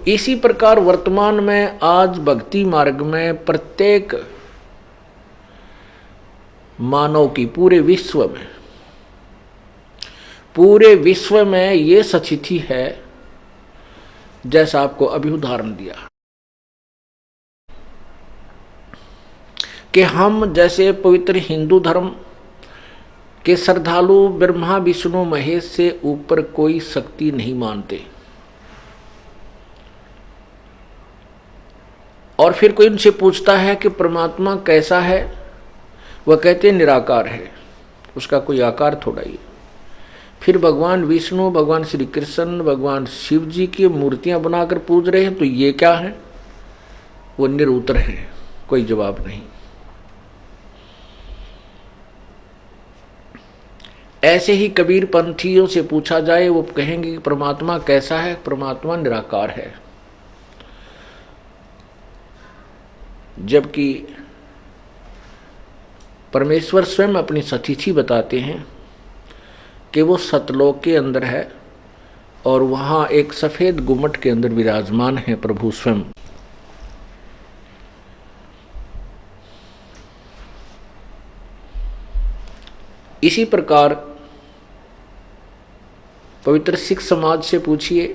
इसी प्रकार वर्तमान में आज भक्ति मार्ग में प्रत्येक मानव की पूरे विश्व में ये स्थिति है जैसा आपको अभी उदाहरण दिया कि हम जैसे पवित्र हिंदू धर्म के श्रद्धालु ब्रह्मा विष्णु महेश से ऊपर कोई शक्ति नहीं मानते, और फिर कोई उनसे पूछता है कि परमात्मा कैसा है, वह कहते निराकार है, उसका कोई आकार थोड़ा ही। फिर भगवान विष्णु, भगवान श्री कृष्ण, भगवान शिव जी की मूर्तियां बनाकर पूज रहे हैं, तो ये क्या है? वो निरुत्तर है, कोई जवाब नहीं। ऐसे ही कबीर पंथियों से पूछा जाए, वो कहेंगे कि परमात्मा कैसा है? परमात्मा निराकार है। जबकि परमेश्वर स्वयं अपनी स्थिति बताते हैं कि वो सतलोक के अंदर है और वहाँ एक सफेद गुम्मट के अंदर विराजमान है प्रभु स्वयं। इसी प्रकार पवित्र सिख समाज से पूछिए,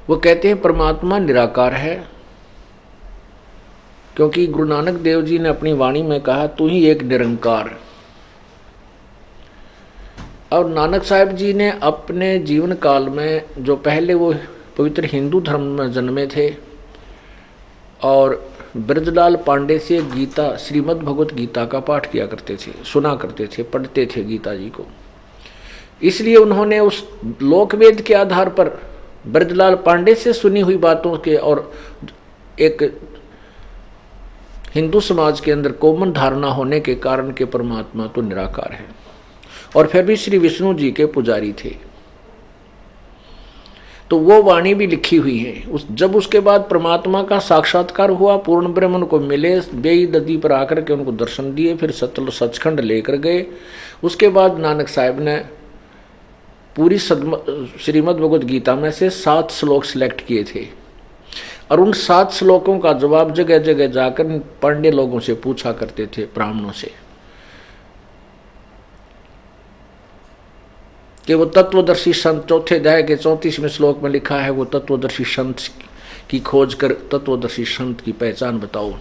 वो कहते हैं परमात्मा निराकार है, क्योंकि गुरु नानक देव जी ने अपनी वाणी में कहा तू ही एक निरंकार। और नानक साहब जी ने अपने जीवन काल में, जो पहले वो पवित्र हिंदू धर्म में जन्मे थे और ब्रजलाल पांडे से गीता, श्रीमद् भगवत गीता का पाठ किया करते थे, सुना करते थे, पढ़ते थे गीता जी को, इसलिए उन्होंने उस लोकवेद के आधार पर ब्रजलाल पांडे से सुनी हुई बातों के और एक हिंदू समाज के अंदर कॉमन धारणा होने के कारण के परमात्मा तो निराकार है, और फिर भी श्री विष्णु जी के पुजारी थे, तो वो वाणी भी लिखी हुई है। जब उसके बाद परमात्मा का साक्षात्कार हुआ, पूर्ण ब्रह्म उनको मिले, बेई नदी पर आकर के उनको दर्शन दिए, फिर सचखंड लेकर गए। उसके बाद नानक साहब ने पूरी श्रीमद् भगवत गीता में से 7 श्लोक सिलेक्ट किए थे, और उन 7 श्लोकों का जवाब जगह जगह जाकर पांडे लोगों से पूछा करते थे, ब्राह्मणों से, कि वो तत्वदर्शी संत, चौथे अध्याय के 34वें श्लोक में लिखा है, वो तत्वदर्शी संत की खोज कर तत्वदर्शी संत की पहचान बताओ।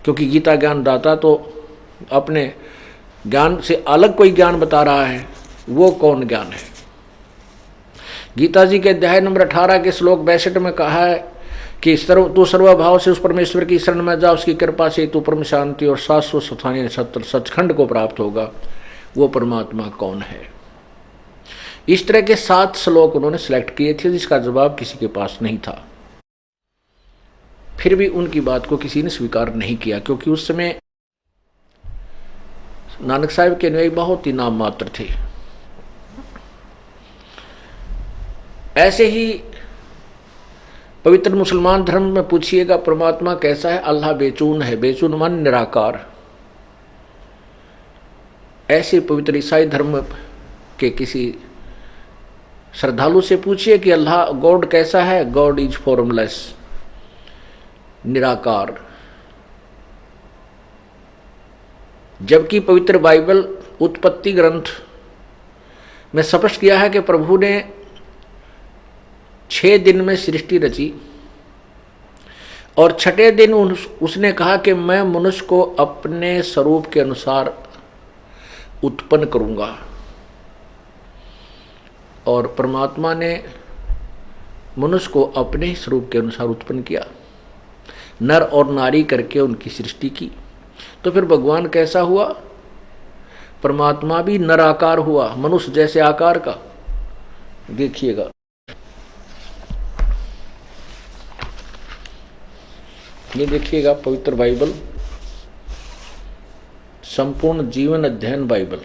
क्योंकि गीता ज्ञान दाता तो अपने ज्ञान से अलग कोई ज्ञान बता रहा है, वो कौन ज्ञान है? गीता जी के अध्याय नंबर 18 के श्लोक 62 में कहा है कि तू सर्वभाव से उस परमेश्वर की शरण में जा, उसकी कृपा से तू परम शांति और शाश्वत स्थानीय सचखंड को प्राप्त होगा। वो परमात्मा कौन है? इस तरह के 7 श्लोक उन्होंने सिलेक्ट किए थे, जिसका जवाब किसी के पास नहीं था। फिर भी उनकी बात को किसी ने स्वीकार नहीं किया, क्योंकि उस समय नानक साहब के अनुयायी बहुत ही नाम मात्र थे। ऐसे ही पवित्र मुसलमान धर्म में पूछिएगा परमात्मा कैसा है? अल्लाह बेचून है, बेचून मन निराकार। ऐसे पवित्र ईसाई धर्म के किसी श्रद्धालु से पूछिए कि अल्लाह गॉड कैसा है? गॉड इज फॉर्मलेस, निराकार। जबकि पवित्र बाइबल उत्पत्ति ग्रंथ में स्पष्ट किया है कि प्रभु ने 6 दिन में सृष्टि रची और 6ठे दिन उसने कहा कि मैं मनुष्य को अपने स्वरूप के अनुसार उत्पन्न करूंगा। और परमात्मा ने मनुष्य को अपने स्वरूप के अनुसार उत्पन्न किया, नर और नारी करके उनकी सृष्टि की। तो फिर भगवान कैसा हुआ? परमात्मा भी नराकार हुआ, मनुष्य जैसे आकार का। देखिएगा, ये देखिएगा पवित्र बाइबल, संपूर्ण जीवन अध्ययन बाइबल,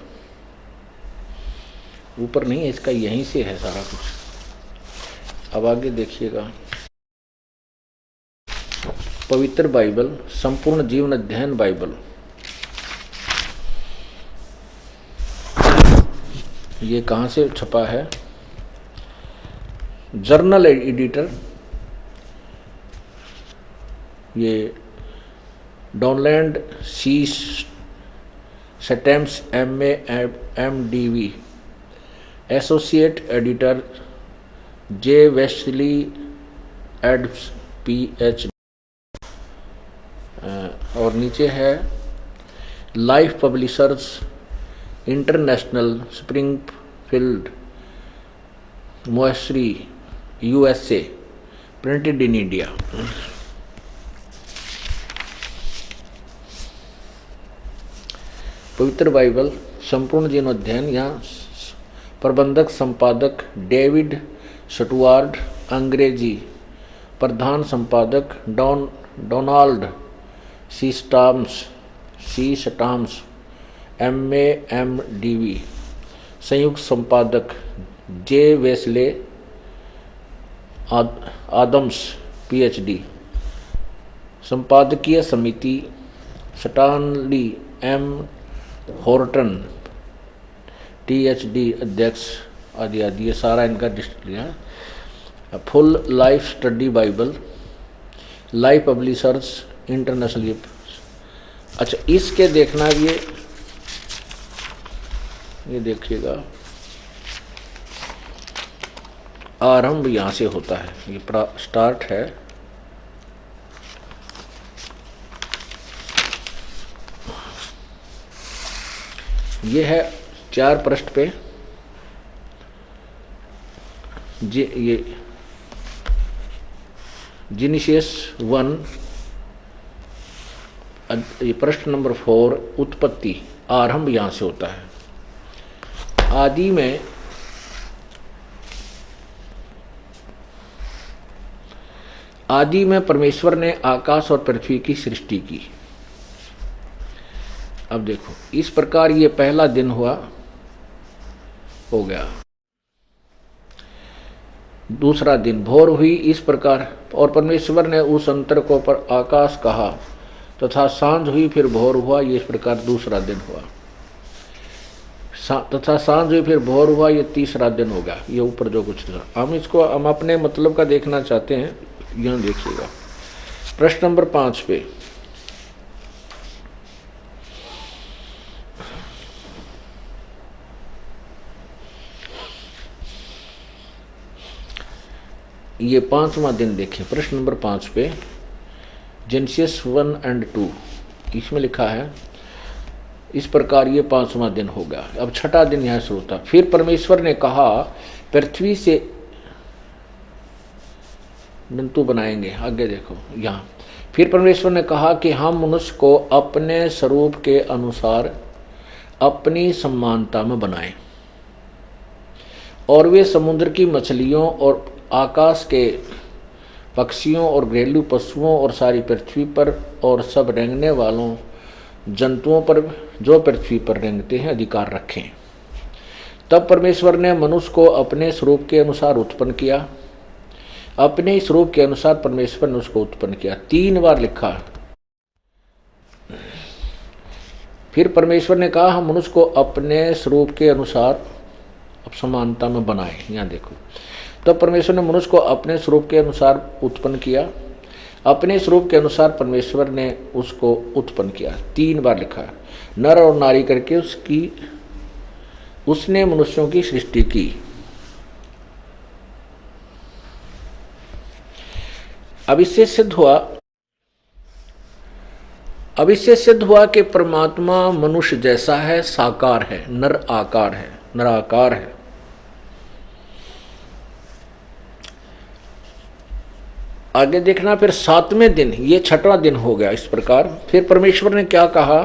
ऊपर नहीं है इसका, यहीं से है सारा कुछ। अब आगे देखिएगा, पवित्र बाइबल, संपूर्ण जीवन अध्ययन बाइबल, ये कहाँ से छपा है? जर्नल एडिटर, ये Donald C Stamps MAMDV, associate editor J Wesley Adams PhD, और नीचे है life publishers international Springfield Missouri USA, printed in India. पवित्र बाइबल संपूर्ण जीवन अध्ययन, यहाँ प्रबंधक संपादक डेविड स्टुअर्ट, अंग्रेजी प्रधान संपादक डोनाल्ड सी स्टाम्स MAMDV, संयुक्त संपादक जे वेस्ले आदम्स PhD, संपादकीय समिति स्टानली M हॉर्टन THD अध्यक्ष, आदि आदि, ये सारा इनका लिस्ट लिया। Full life study Bible, life publishers international. अच्छा, इसके देखना ये देखिएगा, आरंभ यहाँ से होता है, ये स्टार्ट है। ये है 4 पृष्ठ पे, ये जेनेसिस 1, ये प्रश्न नंबर 4, उत्पत्ति, आरंभ यहाँ से होता है। आदि में परमेश्वर ने आकाश और पृथ्वी की सृष्टि की। अब देखो, इस प्रकार ये पहला दिन हो गया। दूसरा दिन भोर हुई इस प्रकार, और परमेश्वर ने उस अंतर को पर आकाश कहा, तथा सांझ हुई फिर भोर हुआ, ये इस प्रकार दूसरा दिन हुआ। तथा सांझ हुई फिर भोर हुआ, ये तीसरा दिन हो गया। ये ऊपर जो कुछ था, हम अपने मतलब का देखना चाहते हैं, यहाँ देखिएगा प्रश्न नंबर 5 पे। ये 5वां दिन देखें, प्रश्न नंबर 5 पे, जेनेसिस 1 और 2, इसमें लिखा है इस प्रकार ये 5वां दिन हो गया। अब 6ठा दिन यहाँ शुरू होता। फिर परमेश्वर ने कहा, पृथ्वी से जंतु बनाएंगे। आगे देखो यहाँ, फिर परमेश्वर ने कहा कि हम मनुष्य को अपने स्वरूप के अनुसार अपनी समानता में बनाएं, और वे समुद्र की मछलियों और आकाश के पक्षियों और घरेलू पशुओं और सारी पृथ्वी पर और सब रेंगने वालों जंतुओं पर जो पृथ्वी पर रेंगते हैं अधिकार रखें। तब परमेश्वर ने मनुष्य को अपने स्वरूप के अनुसार उत्पन्न किया, अपने स्वरूप के अनुसार परमेश्वर ने उसको उत्पन्न किया। 3 बार लिखा। फिर परमेश्वर ने कहा, हम मनुष्य को अपने स्वरूप के अनुसार समानता में बनाए। यहाँ देखो, तब परमेश्वर ने मनुष्य को अपने स्वरूप के अनुसार उत्पन्न किया, अपने स्वरूप के अनुसार परमेश्वर ने उसको उत्पन्न किया। 3 बार लिखा। नर और नारी करके उसने मनुष्यों की सृष्टि की। अब इससे सिद्ध हुआ कि परमात्मा मनुष्य जैसा है, साकार है, नराकार है। आगे देखना, फिर 7वें दिन, ये 6ठवां दिन हो गया। इस प्रकार फिर परमेश्वर ने क्या कहा,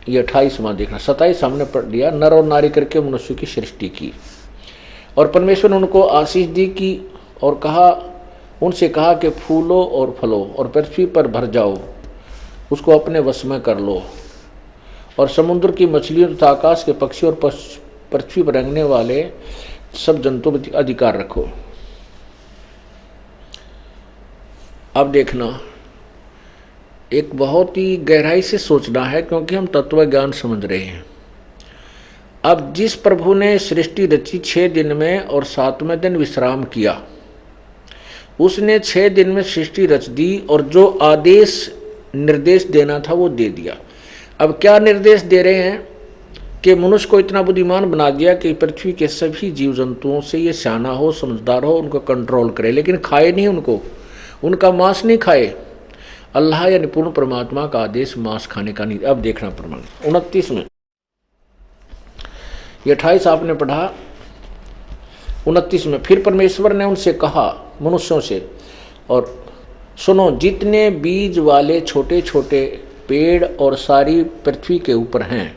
ये 28वां देखना, 27 हमने पढ़ लिया। नर और नारी करके मनुष्य की सृष्टि की, और परमेश्वर ने उनको आशीष दी की, और उनसे कहा कि फूलो और फलो और पृथ्वी पर भर जाओ, उसको अपने वश में कर लो, और समुद्र की मछलियों तथा आकाश के पक्षी और पृथ्वी पर रेंगने वाले सब जंतुओं पर अधिकार रखो। अब देखना, एक बहुत ही गहराई से सोचना है, क्योंकि हम तत्व ज्ञान समझ रहे हैं। अब जिस प्रभु ने सृष्टि रची 6 दिन में और 7वें दिन विश्राम किया, उसने 6 दिन में सृष्टि रच दी और जो आदेश निर्देश देना था वो दे दिया। अब क्या निर्देश दे रहे हैं कि मनुष्य को इतना बुद्धिमान बना दिया कि पृथ्वी के सभी जीव जंतुओं से ये सियाना हो, समझदार हो, उनको कंट्रोल करे, लेकिन खाए नहीं उनको, उनका मांस नहीं खाए। अल्लाह या निपुण परमात्मा का आदेश मांस खाने का नहीं। अब देखना प्रमाण 29 में, ये 28 आपने पढ़ा, 29 में फिर परमेश्वर ने उनसे कहा, मनुष्यों से, और सुनो, जितने बीज वाले छोटे छोटे पेड़ और सारी पृथ्वी के ऊपर हैं,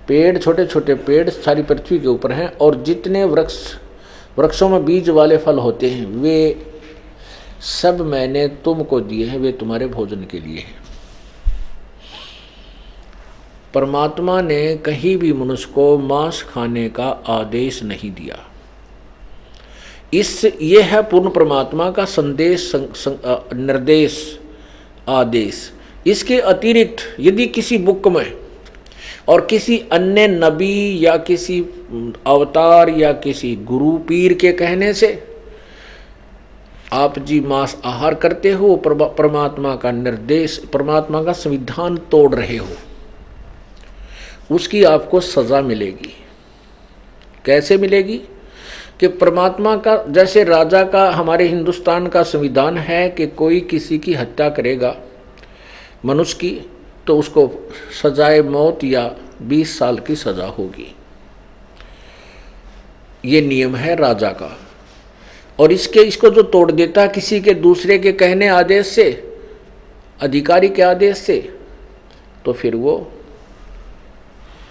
पेड़, छोटे छोटे पेड़ सारी पृथ्वी के ऊपर हैं, और जितने वृक्षों में बीज वाले फल होते हैं वे सब मैंने तुमको दिए हैं, वे तुम्हारे भोजन के लिए हैं। परमात्मा ने कहीं भी मनुष्य को मांस खाने का आदेश नहीं दिया। ये है पूर्ण परमात्मा का संदेश, निर्देश, आदेश। इसके अतिरिक्त यदि किसी बुक में और किसी अन्य नबी या किसी अवतार या किसी गुरु पीर के कहने से आप जी मांस आहार करते हो, परमात्मा का निर्देश, परमात्मा का संविधान तोड़ रहे हो, उसकी आपको सजा मिलेगी। कैसे मिलेगी? कि परमात्मा का, जैसे राजा का, हमारे हिंदुस्तान का संविधान है कि कोई किसी की हत्या करेगा मनुष्य की तो उसको सजाए मौत या 20 साल की सजा होगी। ये नियम है राजा का। और इसको जो तोड़ देता किसी के दूसरे के कहने आदेश से, अधिकारी के आदेश से, तो फिर वो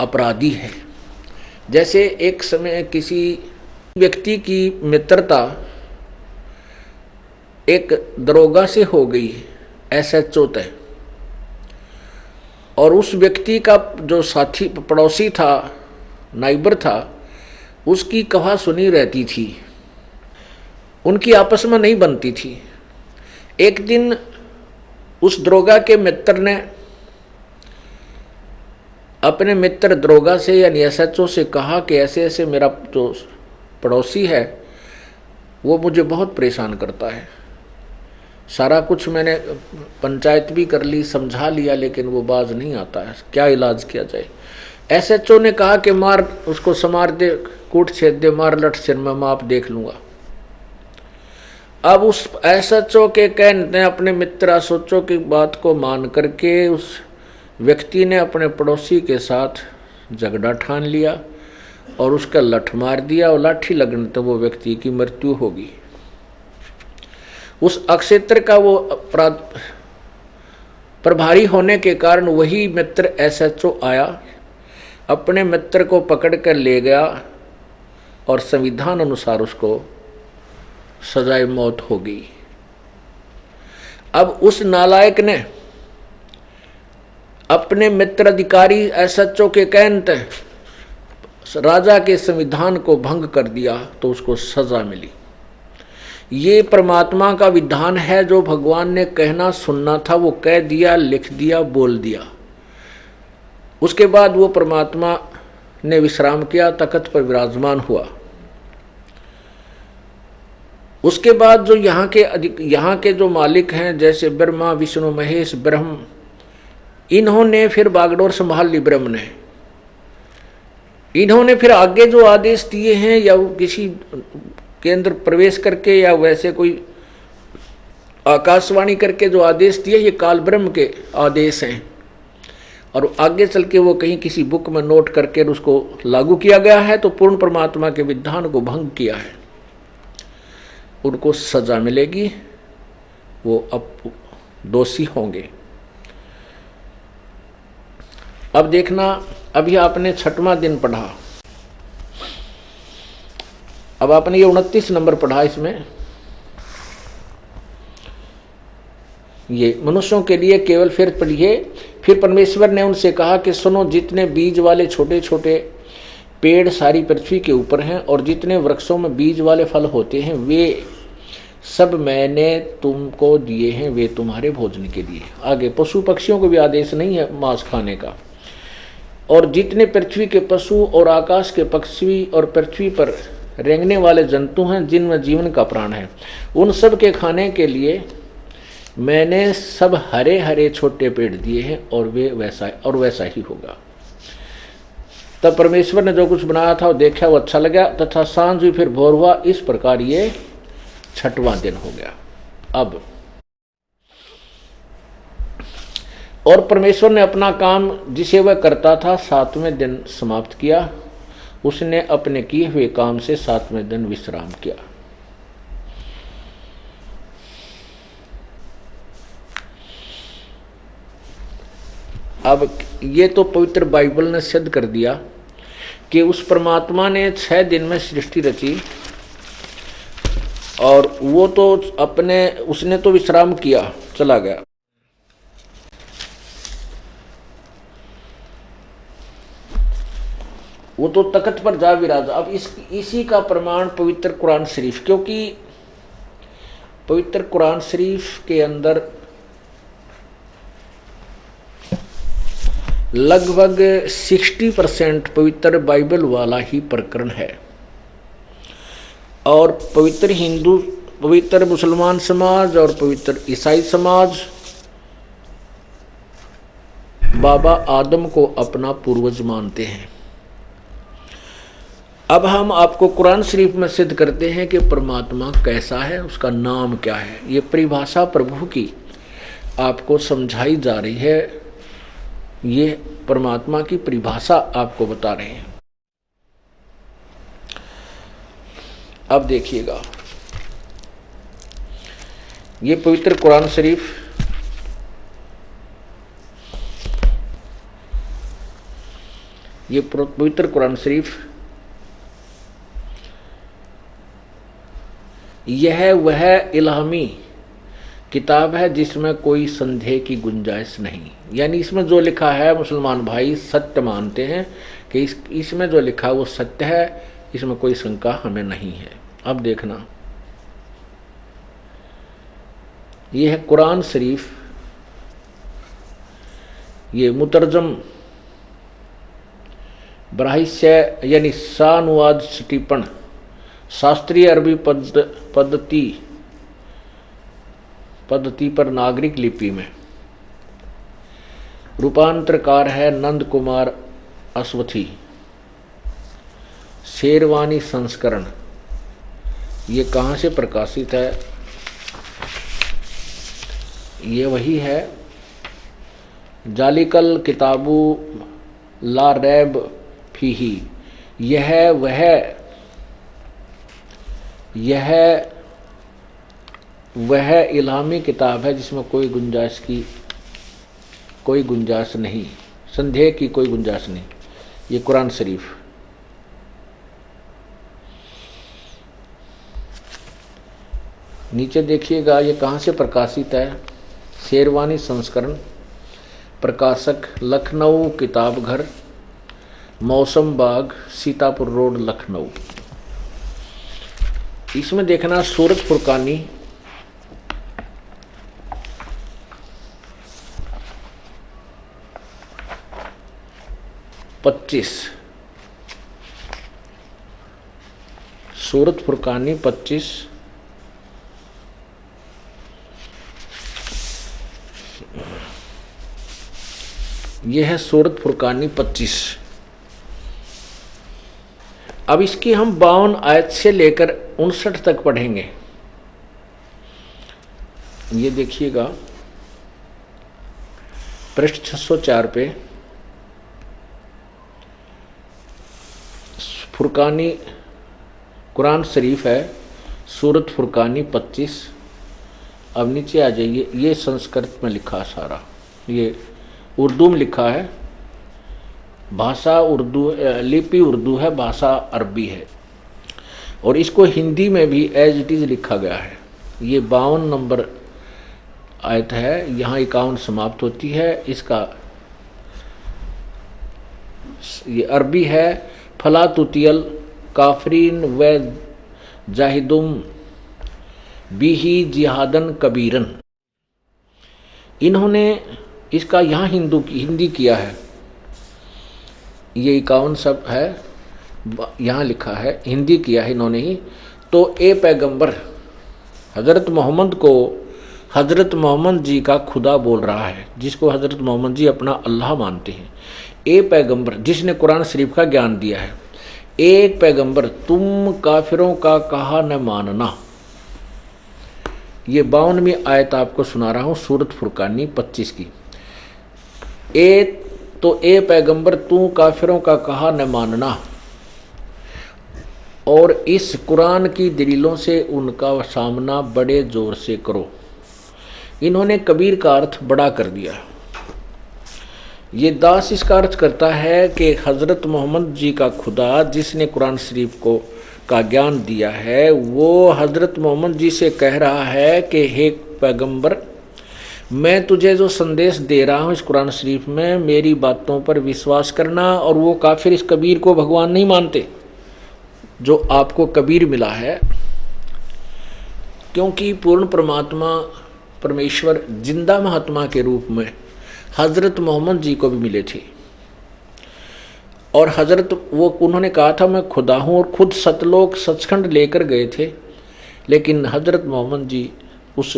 अपराधी है। जैसे एक समय किसी व्यक्ति की मित्रता एक दरोगा से हो गई, SHO तय, और उस व्यक्ति का जो साथी पड़ोसी था, नाइबर था, उसकी कहा सुनी रहती थी, उनकी आपस में नहीं बनती थी। एक दिन उस दरोगा के मित्र ने अपने मित्र दरोगा से यानी SHO से कहा कि ऐसे ऐसे मेरा जो पड़ोसी है वो मुझे बहुत परेशान करता है, सारा कुछ मैंने पंचायत भी कर ली, समझा लिया, लेकिन वो बाज नहीं आता है, क्या इलाज किया जाए। SHO ने कहा कि मार उसको, समार दे, कूट छेद दे, मार लट सिर में, माप देख लूँगा। अब उस SHO के कहने अपने मित्र SHO की बात को मान करके उस व्यक्ति ने अपने पड़ोसी के साथ झगड़ा ठान लिया और उसका लठ मार दिया, और लाठी लगने तो वो व्यक्ति की मृत्यु होगी। उस अक्षेत्र का वो अपराध प्रभारी होने के कारण वही मित्र SHO आया, अपने मित्र को पकड़ कर ले गया और संविधान अनुसार उसको सजाए मौत हो गई। अब उस नालायक ने अपने मित्र अधिकारी SHO के कहने राजा के संविधान को भंग कर दिया तो उसको सजा मिली। ये परमात्मा का विधान है, जो भगवान ने कहना सुनना था वो कह दिया, लिख दिया, बोल दिया। उसके बाद वो परमात्मा ने विश्राम किया, तख्त पर विराजमान हुआ। उसके बाद जो यहाँ के जो मालिक हैं, जैसे ब्रह्मा, विष्णु, महेश, ब्रह्म, इन्होंने फिर बागडोर संभाल ली। ब्रह्म ने, इन्होंने फिर आगे जो आदेश दिए हैं, या वो किसी केंद्र प्रवेश करके या वैसे कोई आकाशवाणी करके जो आदेश दिए, ये काल ब्रह्म के आदेश हैं, और आगे चल के वो कहीं किसी बुक में नोट करके उसको लागू किया गया है, तो पूर्ण परमात्मा के विधान को भंग किया है, उनको सजा मिलेगी, वो अब दोषी होंगे। अब देखना, अभी आपने 6वां दिन पढ़ा, अब आपने ये 29 नंबर पढ़ा। इसमें ये मनुष्यों के लिए केवल फिर पढ़िए। फिर परमेश्वर ने उनसे कहा कि सुनो, जितने बीज वाले छोटे छोटे पेड़ सारी पृथ्वी के ऊपर हैं और जितने वृक्षों में बीज वाले फल होते हैं वे सब मैंने तुमको दिए हैं, वे तुम्हारे भोजन के लिए। आगे पशु पक्षियों को भी आदेश नहीं है मांस खाने का। और जितने पृथ्वी के पशु और आकाश के पक्षी और पृथ्वी पर रेंगने वाले जंतु हैं जिनमें जीवन का प्राण है, उन सब के खाने के लिए मैंने सब हरे हरे छोटे पेड़ दिए हैं और वैसा ही होगा। तब परमेश्वर ने जो कुछ बनाया था वो देखा, वो अच्छा लगा, तथा सांझ हुई फिर भोर हुआ। इस प्रकार ये 6वां दिन हो गया। अब और परमेश्वर ने अपना काम जिसे वह करता था 7वें दिन समाप्त किया। उसने अपने किए हुए काम से 7वें दिन विश्राम किया। अब ये तो पवित्र बाइबल ने सिद्ध कर दिया कि उस परमात्मा ने 6 दिन में सृष्टि रची और वो तो उसने तो विश्राम किया, चला गया। वो तो तख्त पर जा विराजा। अब इसी का प्रमाण पवित्र कुरान शरीफ, क्योंकि पवित्र कुरान शरीफ के अंदर लगभग 60% पवित्र बाइबल वाला ही प्रकरण है। और पवित्र मुसलमान समाज और पवित्र ईसाई समाज बाबा आदम को अपना पूर्वज मानते हैं। अब हम आपको कुरान शरीफ में सिद्ध करते हैं कि परमात्मा कैसा है, उसका नाम क्या है। ये परिभाषा प्रभु की आपको समझाई जा रही है। ये परमात्मा की परिभाषा आपको बता रहे हैं। अब देखिएगा, ये पवित्र कुरान शरीफ यह वह इल्हामी किताब है जिसमें कोई संदेह की गुंजाइश नहीं। यानी इसमें जो लिखा है मुसलमान भाई सत्य मानते हैं कि इसमें जो लिखा है वो सत्य है, इसमें कोई शंका हमें नहीं है। अब देखना, ये है कुरान शरीफ, ये मुतरजम बराहिस्य यानी सानुवाद टिप्पण शास्त्रीय अरबी पद्धति पर नागरिक लिपि में। रूपांतरकार है नंद कुमार अश्वथी। शेरवानी संस्करण, ये कहाँ से प्रकाशित है? ये वही है जालिकल किताबु ला रैब फीही। यह वह इल्हामी किताब है जिसमें कोई गुंजाइश नहीं, संदेह की कोई गुंजाइश नहीं। ये कुरान शरीफ। नीचे देखिएगा ये कहाँ से प्रकाशित है। शेरवानी संस्करण, प्रकाशक लखनऊ किताब घर, मौसम बाग, सीतापुर रोड, लखनऊ। इसमें देखना सूरत फुरकानी 25, सूरत फुरकानी 25, यह है सूरत फुरकानी 25। अब इसकी हम 52 आयत से लेकर 59 तक पढ़ेंगे। ये देखिएगा पृष्ठ 604 पे फुरकानी कुरान शरीफ है, सूरत फुरकानी 25। अब नीचे आ जाइए, ये संस्कृत में लिखा सारा, ये उर्दू में लिखा है, भाषा उर्दू, लिपि उर्दू है, भाषा अरबी है, और इसको हिंदी में भी एज इट इज़ लिखा गया है। ये 52 नंबर आयत है, यहाँ 51 समाप्त होती है। इसका ये अरबी है, फला तुतियल काफरीन व जाहिदुम बिही जिहादन कबीरन। इन्होंने इसका यहाँ हिंदी किया है, ये 51 शब्द है, यहाँ लिखा है, हिंदी किया है इन्होंने ही। तो ए पैगंबर हज़रत मोहम्मद को हज़रत मोहम्मद जी का खुदा बोल रहा है, जिसको हज़रत मोहम्मद जी अपना अल्लाह मानते हैं। ए पैगंबर जिसने कुरान शरीफ का ज्ञान दिया है, एक पैगंबर तुम काफिरों का कहा न मानना। ये 52वीं आयत आपको सुना रहा हूँ सूरत फुरकानी 25 की। ए पैगंबर तू काफिरों का कहा न मानना और इस कुरान की दलीलों से उनका सामना बड़े जोर से करो। इन्होंने कबीर का अर्थ बड़ा कर दिया। ये दास इसका अर्थ करता है कि हज़रत मोहम्मद जी का खुदा जिसने कुरान शरीफ को का ज्ञान दिया है, वो हज़रत मोहम्मद जी से कह रहा है कि हे पैगंबर, मैं तुझे जो संदेश दे रहा हूँ इस कुरान शरीफ में, मेरी बातों पर विश्वास करना। और वो काफिर इस कबीर को भगवान नहीं मानते जो आपको कबीर मिला है, क्योंकि पूर्ण परमात्मा परमेश्वर जिंदा महात्मा के रूप में हज़रत मोहम्मद जी को भी मिले थे। और उन्होंने कहा था मैं खुदा हूँ, और खुद सतलोक सचखंड लेकर गए थे। लेकिन हज़रत मोहम्मद जी उस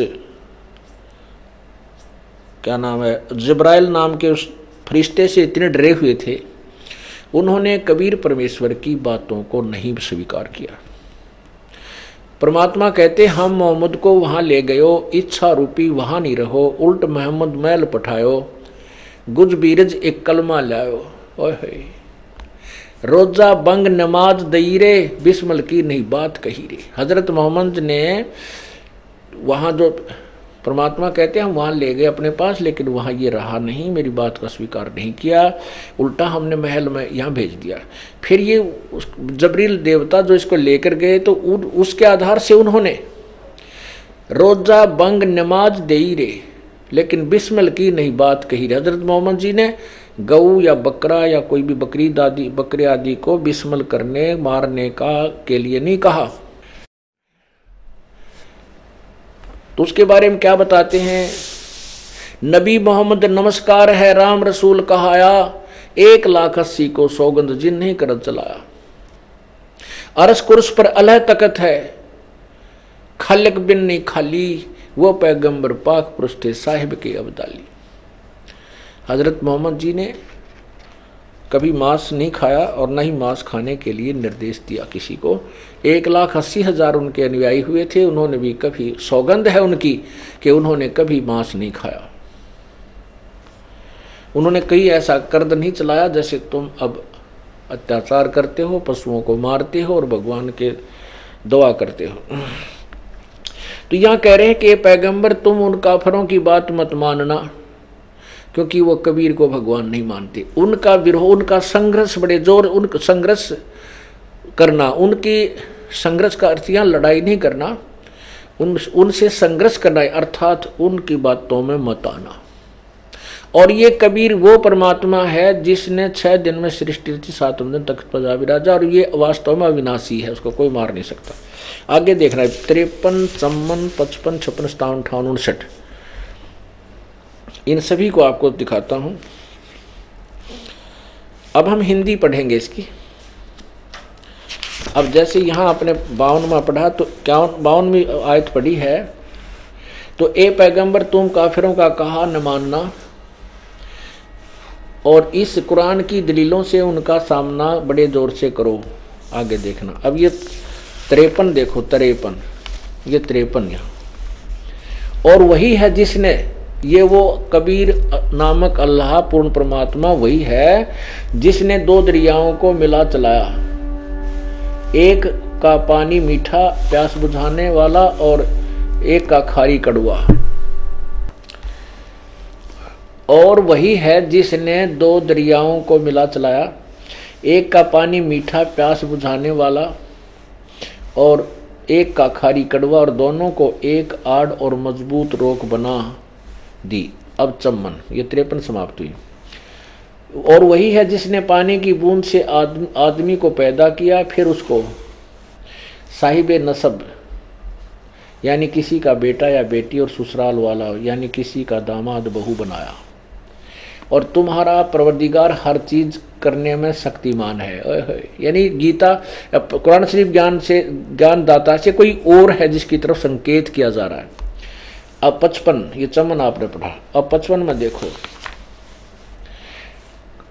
क्या नाम है जिब्राइल नाम के उस फरिश्ते से इतने डरे हुए थे, उन्होंने कबीर परमेश्वर की बातों को नहीं स्वीकार किया। परमात्मा कहते हम मोहम्मद को वहाँ ले गयो, इच्छा रूपी वहाँ नहीं रहो, उल्ट मोहम्मद मैल पठायो, गुज बीरज एक कलमा लायो। ओए रोजा बंग नमाज दई रे, बिस्मल की नहीं बात कही रे। हजरत मोहम्मद ने वहाँ जो परमात्मा कहते हैं हम वहाँ ले गए अपने पास, लेकिन वहाँ ये रहा नहीं, मेरी बात का स्वीकार नहीं किया, उल्टा हमने महल में यहाँ भेज दिया। फिर ये जबरील देवता जो इसको लेकर गए, तो उसके आधार से उन्होंने रोजा बंग नमाज दई रे, लेकिन बिस्मिल की नहीं बात कही रे। हजरत मोहम्मद जी ने गऊ या बकरा या कोई भी बकरे आदि को बिस्मिल करने मारने के लिए नहीं कहा। तो उसके बारे में क्या बताते हैं, नबी मोहम्मद नमस्कार है राम रसूल कहाया, 1,80,000 को सौगंध जिन नहीं करत चलाया। अरस कुर्स पर अलह तकत है, खालिक बिन नहीं खाली, वो पैगंबर पाक पुरुष थे साहिब के अब्दाली। हजरत मोहम्मद जी ने कभी मांस नहीं खाया और न ही मांस खाने के लिए निर्देश दिया किसी को। 1,80,000 उनके अनुयायी हुए थे, उन्होंने भी कभी, सौगंध है उनकी कि उन्होंने कभी मांस नहीं खाया। उन्होंने कहीं ऐसा कर्द नहीं चलाया जैसे तुम अब अत्याचार करते हो, पशुओं को मारते हो और भगवान के दुआ करते हो। तो यहाँ कह रहे हैं कि पैगंबर तुम उन काफरों की बात मत मानना, क्योंकि वो कबीर को भगवान नहीं मानते। उनका विरोध, उनका संघर्ष बड़े जोर, उनका संघर्ष करना, उनकी संघर्ष का अर्थ यहाँ लड़ाई नहीं करना, उनसे संघर्ष करना, अर्थात उनकी बातों में मत आना। और ये कबीर वो परमात्मा है जिसने 6 दिन में सृष्टि रची, 7वें दिन तख्त पर जा विराजा, और ये वास्तव में अविनाशी है, उसको कोई मार नहीं सकता। आगे देखना है 53, 54, 55, 56, 57, 58, 59, इन सभी को आपको दिखाता हूं। अब हम हिंदी पढ़ेंगे इसकी। अब जैसे यहां आपने 52वां पढ़ा, तो 52वीं आयत पढ़ी है, तो ए पैगंबर तुम काफिरों का कहा न मानना और इस कुरान की दलीलों से उनका सामना बड़े जोर से करो। आगे देखना, अब ये 53 देखो, 53, ये 53 यहाँ। और वही है जिसने, ये वो कबीर नामक अल्लाह पूर्ण परमात्मा वही है जिसने 2 दरियाओं को मिला चलाया, एक का पानी मीठा प्यास बुझाने वाला और एक का खारी कड़वा। और वही है जिसने 2 दरियाओं को मिला चलाया, एक का पानी मीठा प्यास बुझाने वाला और एक का खारी कड़वा, और दोनों को एक आड़ और मजबूत रोक बना दी। अब चम्मन, ये 53 समाप्त हुई। और वही है जिसने पानी की बूंद से आदमी को पैदा किया, फिर उसको साहिब नसब यानी किसी का बेटा या बेटी और ससुराल वाला यानी किसी का दामाद बहू बनाया। और तुम्हारा परवरदिगार हर चीज करने में शक्तिमान है। ओए होए, यानी गीता कुरान शरीफ ज्ञानदाता से कोई और है जिसकी तरफ संकेत किया जा रहा है। अब 55, ये चमन आपने पढ़ा। अब 55 में देखो,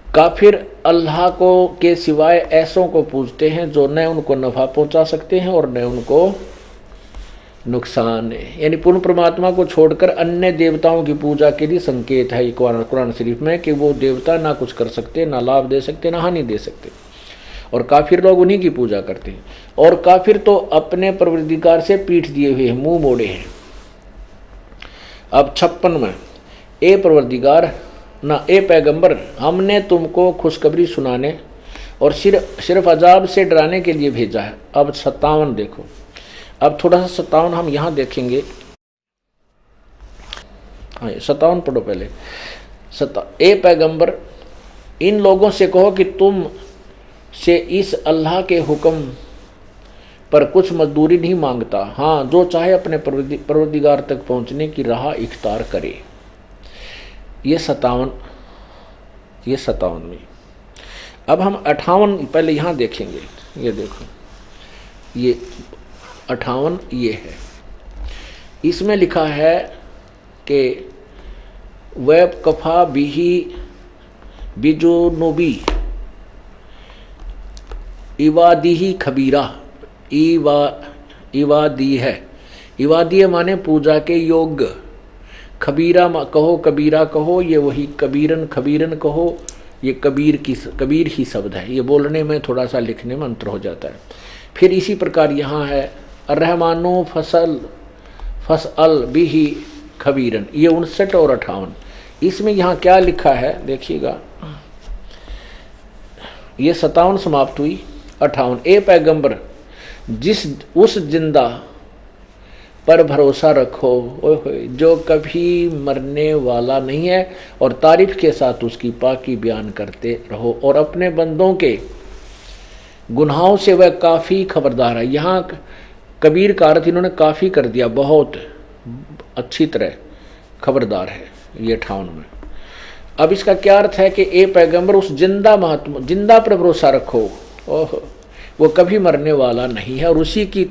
काफिर अल्लाह को के सिवाय ऐसों को पूजते हैं जो न उनको नफा पहुंचा सकते हैं और न उनको नुकसान है। यानी पूर्ण परमात्मा को छोड़कर अन्य देवताओं की पूजा के लिए संकेत है कुरान शरीफ में कि वो देवता ना कुछ कर सकते, ना लाभ दे सकते, ना हानि दे सकते, और काफिर लोग उन्हीं की पूजा करते हैं। और काफिर तो अपने परवरदिगार से पीठ दिए हुए हैं, मुंह मोड़े हैं। अब 56 में, ए परवरदिगार ना ए पैगंबर, हमने तुमको खुशखबरी सुनाने और सिर्फ अजाब से डराने के लिए भेजा है। अब 57 देखो। अब थोड़ा सा 57 हम यहाँ देखेंगे। हाँ, 57 पढ़ो पहले। ए पैगंबर, इन लोगों से कहो कि तुम से इस अल्लाह के हुक्म पर कुछ मजदूरी नहीं मांगता। हाँ, जो चाहे अपने परवरदिगार तक पहुँचने की राह इख्तियार करे। ये 57 में। अब हम 58 पहले यहाँ देखेंगे। ये देखो, ये 58 ये है। इसमें लिखा है कि वह कफा बिही बिजुनुबी इवादी खबीरा। इवादी है, इवादी माने पूजा के योग्य, खबीरा कहो, कबीरा कहो, ये वही कबीरन खबीरन कहो, ये कबीर ही शब्द है। ये बोलने में थोड़ा सा लिखने में अंतर हो जाता है। फिर इसी प्रकार यहाँ है रहमानो फसल बिही खबीरन, ये 59 और 58। इसमें यहाँ क्या लिखा है देखिएगा। ये 57 समाप्त हुई। 58, ए पैगंबर, उस जिंदा पर भरोसा रखो जो कभी मरने वाला नहीं है, और तारीफ के साथ उसकी पाकी बयान करते रहो, और अपने बंदों के गुनाहों से वह काफ़ी खबरदार है। यहाँ कबीर का अर्थ इन्होंने काफ़ी कर दिया, बहुत अच्छी तरह खबरदार है ये 58 में। अब इसका क्या अर्थ है कि ए पैगंबर, उस जिंदा महात्मा, जिंदा पर भरोसा रखो, ओह वो कभी मरने वाला नहीं है, और उसी की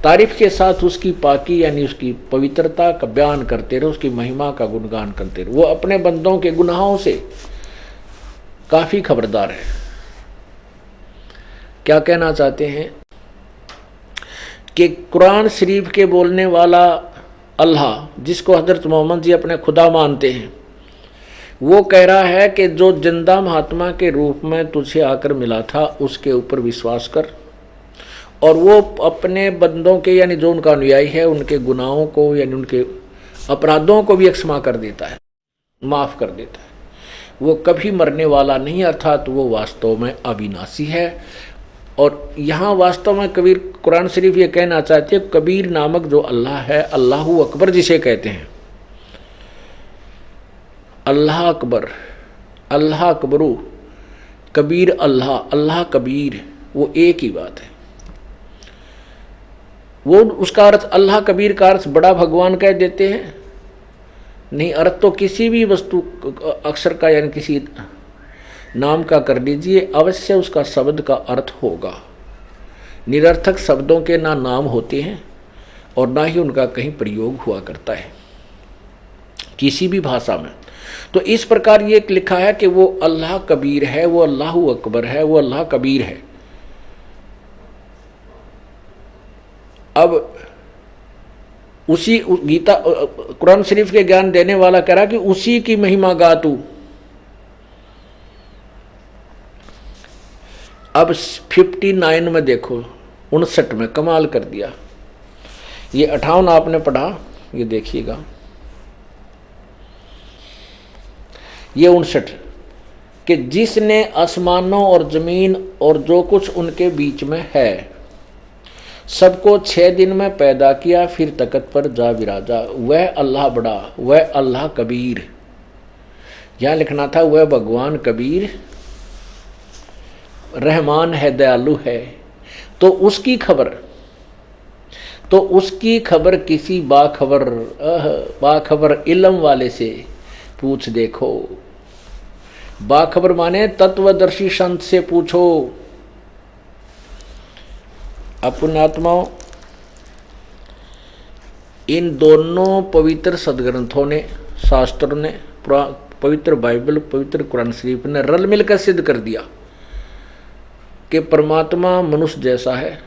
तारीफ के साथ उसकी पाकी यानी उसकी पवित्रता का बयान करते रहो, उसकी महिमा का गुणगान करते रहो। वो अपने बंदों के गुनाहों से काफ़ी खबरदार है। क्या कहना चाहते हैं कि कुरान शरीफ के बोलने वाला अल्लाह, जिसको हजरत मोहम्मद जी अपने खुदा मानते हैं, वो कह रहा है कि जो जिंदा महात्मा के रूप में तुझे आकर मिला था उसके ऊपर विश्वास कर, और वो अपने बंदों के यानी जो उनका अनुयायी है उनके गुनाहों को यानी उनके अपराधों को भी क्षमा कर देता है, माफ़ कर देता है। वो कभी मरने वाला नहीं, अर्थात वो वास्तव में अविनाशी है। और यहाँ वास्तव में कबीर कुरान शरीफ ये कहना चाहते हैं, कबीर नामक जो अल्लाह है, अल्लाहु अकबर जिसे कहते हैं, अल्लाह अकबर, अल्लाह अकबरू, कबीर अल्लाह, अल्लाह कबीर, वो एक ही बात है। वो उसका अर्थ अल्लाह कबीर का अर्थ बड़ा भगवान कह देते हैं नहीं, अर्थ तो किसी भी वस्तु अक्षर का यानी किसी नाम का कर लीजिए, अवश्य उसका शब्द का अर्थ होगा। निरर्थक शब्दों के ना नाम होते हैं और ना ही उनका कहीं प्रयोग हुआ करता है किसी भी भाषा में। तो इस प्रकार ये लिखा है कि वो अल्लाह कबीर है, वो अल्लाहु अकबर है, वो अल्लाह कबीर है। अब उसी गीता कुरान शरीफ के ज्ञान देने वाला कह रहा कि उसी की महिमा गा तू। अब 59 में देखो, 59 में कमाल कर दिया। ये 58 आपने पढ़ा, ये देखिएगा, ये 59 कि जिसने आसमानों और जमीन और जो कुछ उनके बीच में है सबको 6 दिन में पैदा किया, फिर तख्त पर जा विराजा, वह अल्लाह बड़ा, वह अल्लाह कबीर। यहाँ लिखना था वह भगवान कबीर रहमान है, दयालु है। तो उसकी खबर किसी बाखबर इल्म वाले से पूछ देखो। बाखबर माने तत्वदर्शी संत से पूछो। पुण्यात्माओं, इन दोनों पवित्र सदग्रंथों ने, शास्त्रों ने, पवित्र बाइबल, पवित्र कुरान शरीफ ने रल मिलकर सिद्ध कर दिया कि परमात्मा मनुष्य जैसा है।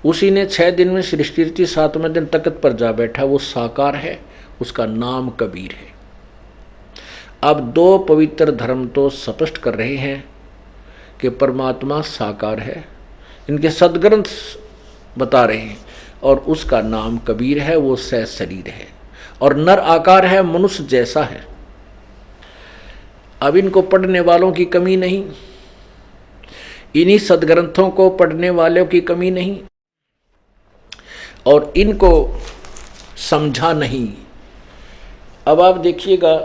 उसी ने 6 दिन में सृष्टि रची, 7वें दिन तख्त पर जा बैठा, वो साकार है, उसका नाम कबीर है। अब 2 पवित्र धर्म तो स्पष्ट कर रहे हैं कि परमात्मा साकार है, इनके सदग्रंथ बता रहे हैं, और उसका नाम कबीर है, वो सशरीर है और नर आकार है, मनुष्य जैसा है। अब इनको पढ़ने वालों की कमी नहीं, इन्हीं सदग्रंथों को पढ़ने वालों की कमी नहीं, और इनको समझा नहीं। अब आप देखिएगा,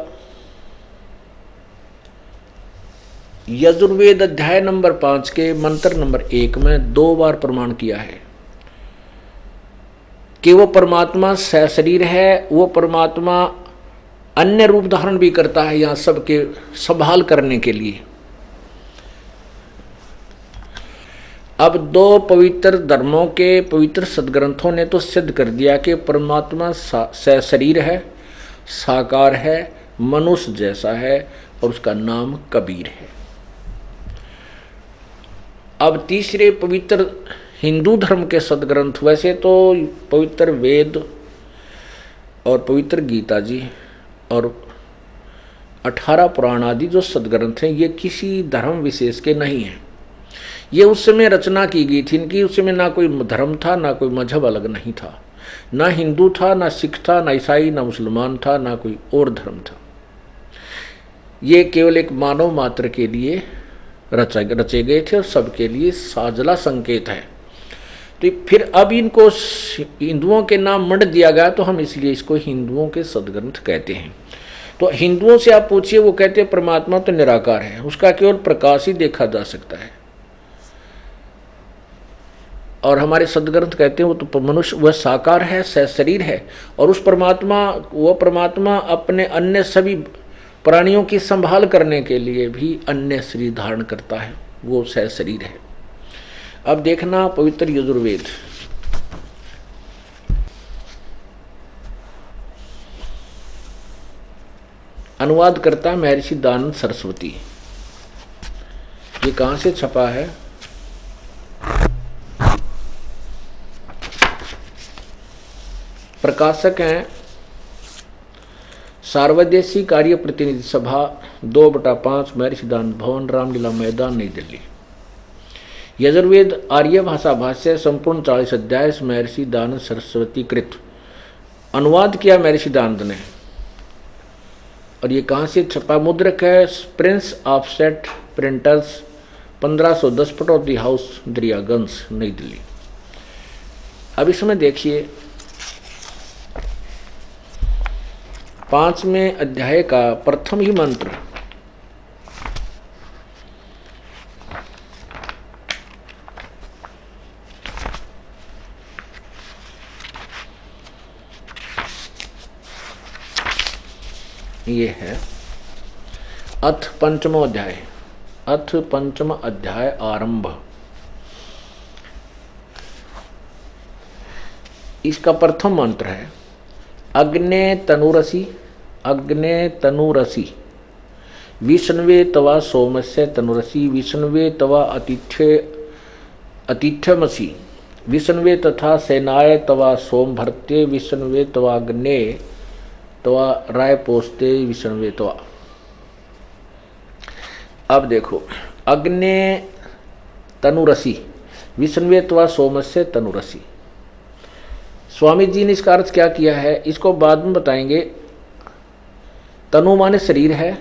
यजुर्वेद अध्याय नंबर 5 के मंत्र नंबर 1 में 2 बार प्रमाण किया है कि वो परमात्मा सशरीर है, वो परमात्मा अन्य रूप धारण भी करता है यहाँ सबके संभाल करने के लिए। अब 2 पवित्र धर्मों के पवित्र सदग्रंथों ने तो सिद्ध कर दिया कि परमात्मा सशरीर है, साकार है, मनुष्य जैसा है, और उसका नाम कबीर है। अब तीसरे पवित्र हिंदू धर्म के सदग्रंथ, वैसे तो पवित्र वेद और पवित्र गीता जी और 18 पुराण आदि जो सदग्रंथ हैं, ये किसी धर्म विशेष के नहीं हैं। ये उस समय रचना की गई थी इनकी, उस समय ना कोई धर्म था, ना कोई मजहब अलग नहीं था, ना हिंदू था, ना सिख था, ना ईसाई, ना मुसलमान था, ना कोई और धर्म था। ये केवल एक मानव मात्र के लिए रचे गए थे और सबके लिए साजला संकेत है। तो फिर अब इनको हिंदुओं के नाम मंड दिया गया, तो हम इसलिए इसको हिंदुओं के सदग्रंथ कहते हैं। तो हिंदुओं से आप पूछिए, वो कहते हैं परमात्मा तो निराकार है, उसका केवल प्रकाश ही देखा जा सकता है। और हमारे सदग्रंथ कहते हैं वो तो मनुष्य, वह साकार है, सशरीर है, और उस परमात्मा, वह परमात्मा अपने अन्य सभी प्राणियों की संभाल करने के लिए भी अन्य शरीर धारण करता है, वो सशरीर है। अब देखना पवित्र यजुर्वेद, अनुवाद करता है महर्षि दयानंद सरस्वती। ये कहाँ से छपा है? प्रकाशक हैं सार्वदेशी कार्य प्रतिनिधि सभा 2/5 महर्षि दयानंद भवन, रामलीला मैदान, नई दिल्ली। यजुर्वेद आर्य भाषा भाष्य संपूर्ण 40 अध्याय महर्षि दयानंद सरस्वती कृत, अनुवाद किया महर्षि दयानंद ने। और ये कहाँ से छपा? मुद्रक है Prince offset printers, 1510 Pataudi house, Daryaganj, नई दिल्ली। अब इसमें देखिए 5वें अध्याय का प्रथम ही मंत्र, ये है अथ पंचमो अध्याय, अथ पंचम अध्याय आरंभ। इसका प्रथम मंत्र है अग्ने तनुरसी, अग्ने तनुरसी, विष्णवे तवा सोमस्य तनुरसी, विष्णवे तवा अतिथ्यमसी, विष्णवे तथा सेनाय तवा सोम भर्त्ये, विष्णवे तवा अग्ने तवा राय पोस्ते, विष्णवे तवा। अब देखो, अग्ने तनुरसी, विष्णवे तवा सोमस्य तनुरसी। स्वामी जी ने इसका अर्थ क्या किया है इसको बाद में बताएंगे। तनु माने शरीर है,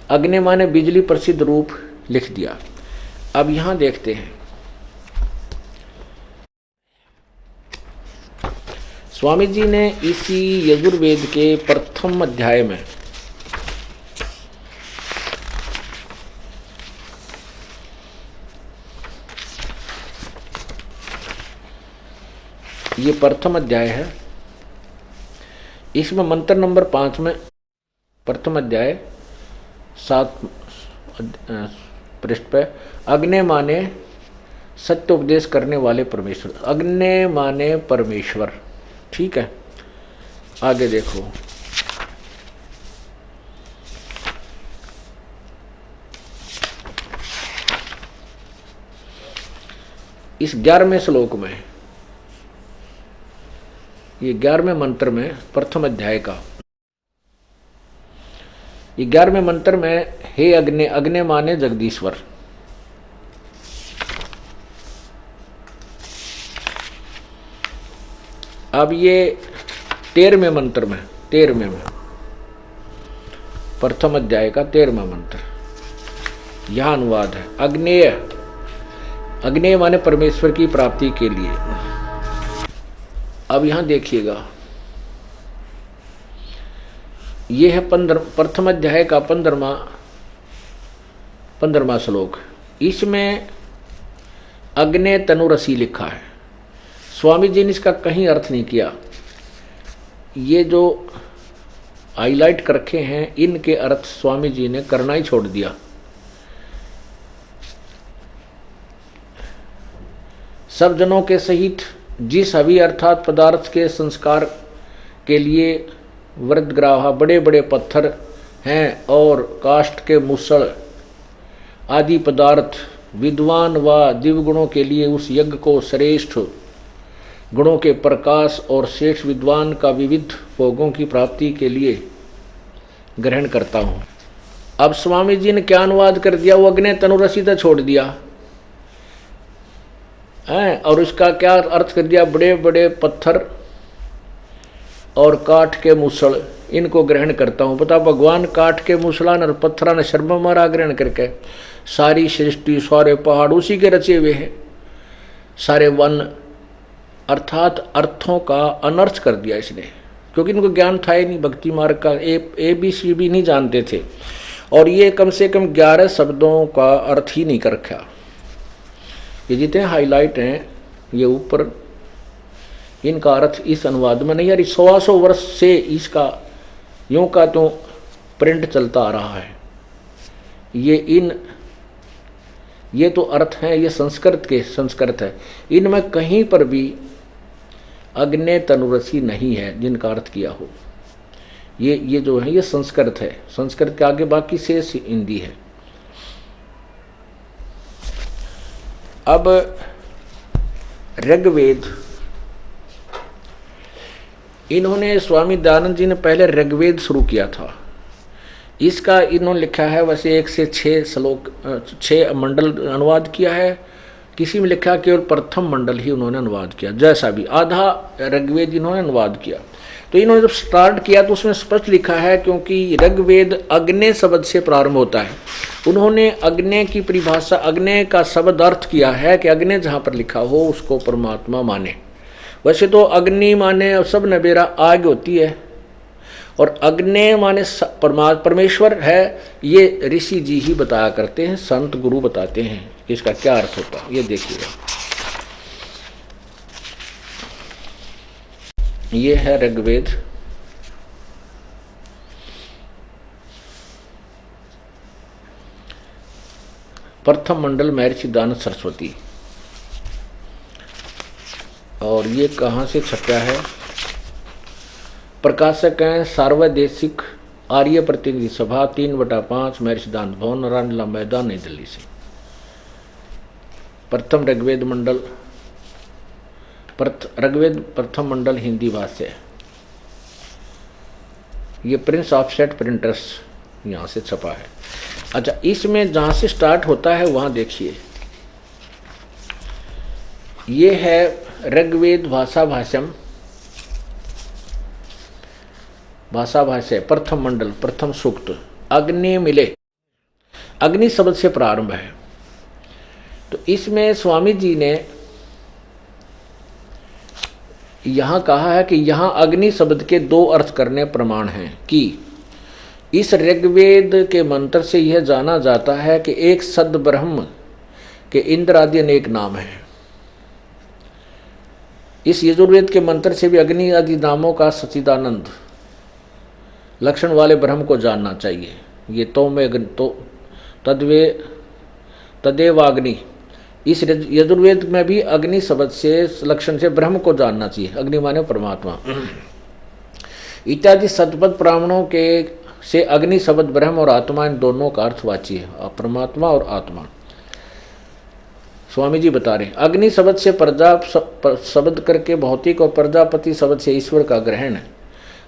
अग्नि माने बिजली प्रसिद्ध रूप लिख दिया। अब यहां देखते हैं स्वामी जी ने इसी यजुर्वेद के प्रथम अध्याय में ये प्रथम अध्याय है, इसमें मंत्र नंबर 5 में प्रथम अध्याय 7 पृष्ठ पे, अग्ने माने सत्य उपदेश करने वाले परमेश्वर, अग्ने माने परमेश्वर। ठीक है, आगे देखो। इस 11वें श्लोक में, ये 11वें मंत्र में, प्रथम अध्याय का ये 11वें मंत्र में, हे अग्ने, अग्ने माने जगदीश्वर। अब ये 13वें मंत्र में, 13वें में, प्रथम अध्याय का 13वां मंत्र, यह अनुवाद है। अग्नेय, अग्नेय माने परमेश्वर की प्राप्ति के लिए। अब यहां देखिएगा, यह है प्रथम अध्याय का 15वां श्लोक। इसमें अग्ने तनुरसी लिखा है। स्वामी जी ने इसका कहीं अर्थ नहीं किया। ये जो हाईलाइट कर रखे हैं, इनके अर्थ स्वामी जी ने करना ही छोड़ दिया। सब जनों के सहित जिस हवि अर्थात पदार्थ के संस्कार के लिए वृद्धग्राहा बड़े बड़े पत्थर हैं और काष्ठ के मुसल आदि पदार्थ विद्वान व दिव्य गुणों के लिए उस यज्ञ को श्रेष्ठ गुणों के प्रकाश और श्रेष्ठ विद्वान का विविध भोगों की प्राप्ति के लिए ग्रहण करता हूँ। अब स्वामी जी ने क्या अनुवाद कर दिया? वो अग्नि तनुरसी तो छोड़ दिया है, और इसका क्या अर्थ कर दिया? बड़े बड़े पत्थर और काठ के मुसल, इनको ग्रहण करता हूँ। पता भगवान काठ के मुसलान और पत्थरा ने शर्म मारा ग्रहण करके। सारी सृष्टि, सारे पहाड़ उसी के रचे हुए हैं, सारे वन, अर्थात अर्थों का अनर्थ कर दिया इसने, क्योंकि इनको ज्ञान था ही नहीं भक्ति मार्ग का, ABC भी नहीं जानते थे। और ये कम से कम 11 शब्दों का अर्थ ही नहीं कर रखा। ये जितने हाईलाइट हैं ये ऊपर, इनका अर्थ इस अनुवाद में नहीं। यार 100 वर्ष से इसका यूं का तो प्रिंट चलता आ रहा है। ये तो अर्थ हैं, ये संस्कृत है। इनमें कहीं पर भी अग्नि तनुरसी नहीं है जिनका अर्थ किया हो। ये जो है ये संस्कृत है। संस्कृत के आगे बाकी शेष हिंदी है। अब ऋग्वेद, इन्होंने स्वामी दयानंद जी ने पहले ऋग्वेद शुरू किया था। इसका इन्होंने लिखा है वैसे 1 से 6 श्लोक, 6 मंडल अनुवाद किया है। किसी में लिखा केवल प्रथम मंडल ही उन्होंने अनुवाद किया, जैसा भी आधा ऋग्वेद इन्होंने अनुवाद किया। तो इन्होंने जब स्टार्ट किया तो उसमें स्पष्ट लिखा है, क्योंकि ऋग्वेद अग्नि शब्द से प्रारंभ होता है। उन्होंने अग्नि की परिभाषा, अग्नि का शब्द अर्थ किया है कि अग्नि जहाँ पर लिखा हो उसको परमात्मा माने। वैसे तो अग्नि माने सब नबेरा आग होती है, और अग्नि माने परमेश्वर है। ये ऋषि जी ही बताया करते हैं, संत गुरु बताते हैं कि इसका क्या अर्थ होता है। ये देखिएगा, ये है ऋग्वेद। प्रथम मंडल महर्षि दयानंद सरस्वती। और ये कहाँ से छपा है? प्रकाशक हैं सार्वदेशिक आर्य प्रतिनिधि सभा 3/5 महर्षि दयानंद भवन, रामलीला मैदान, नई दिल्ली से। प्रथम ऋग्वेद मंडल, ऋग्वेद प्रथम मंडल हिंदी भाषा है। ये प्रिंस ऑफसेट प्रिंटर्स यहाँ से छपा है। अच्छा, इसमें जहाँ से स्टार्ट होता है वहाँ देखिए, ये है ऋग्वेद भाषा भाष्य प्रथम मंडल प्रथम सूक्त। अग्नि मिले, अग्नि शब्द से प्रारंभ है। तो इसमें स्वामी जी ने यहां कहा है कि यहां अग्नि शब्द के 2 अर्थ करने प्रमाण हैं कि इस ऋग्वेद के मंत्र से यह जाना जाता है कि एक सद ब्रह्म के इंद्र आदि अनेक नाम हैं। इस यजुर्वेद के मंत्र से भी अग्नि आदि नामों का सच्चिदानंद लक्षण वाले ब्रह्म को जानना चाहिए। ये तो तदेवाग्नि। इस यजुर्वेद में भी अग्नि शब्द से लक्षण से ब्रह्म को जानना चाहिए। अग्नि माने परमात्मा। इत्यादि सतपथ ब्राह्मणों के से अग्नि शब्द ब्रह्म और आत्मा इन दोनों का अर्थवाची है, परमात्मा और आत्मा। स्वामी जी बता रहे अग्नि शब्द से प्रजा शब्द करके भौतिक और प्रजापति शब्द से ईश्वर का ग्रहण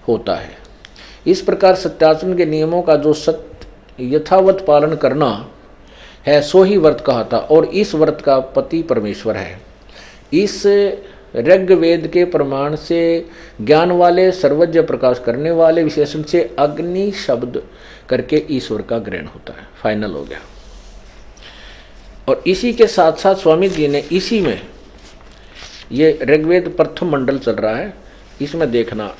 होता है। इस प्रकार सत्याचरण के नियमों का जो सत्य यथावत पालन करना है सो ही व्रत कहता, और इस व्रत का पति परमेश्वर है। इस ऋग्वेद के प्रमाण से ज्ञान वाले सर्वज्ञ प्रकाश करने वाले विशेषण से अग्नि शब्द करके ईश्वर का ग्रहण होता है। फाइनल हो गया। और इसी के साथ साथ स्वामी जी ने इसी में ये ऋग्वेद प्रथम मंडल चल रहा है, इसमें देखना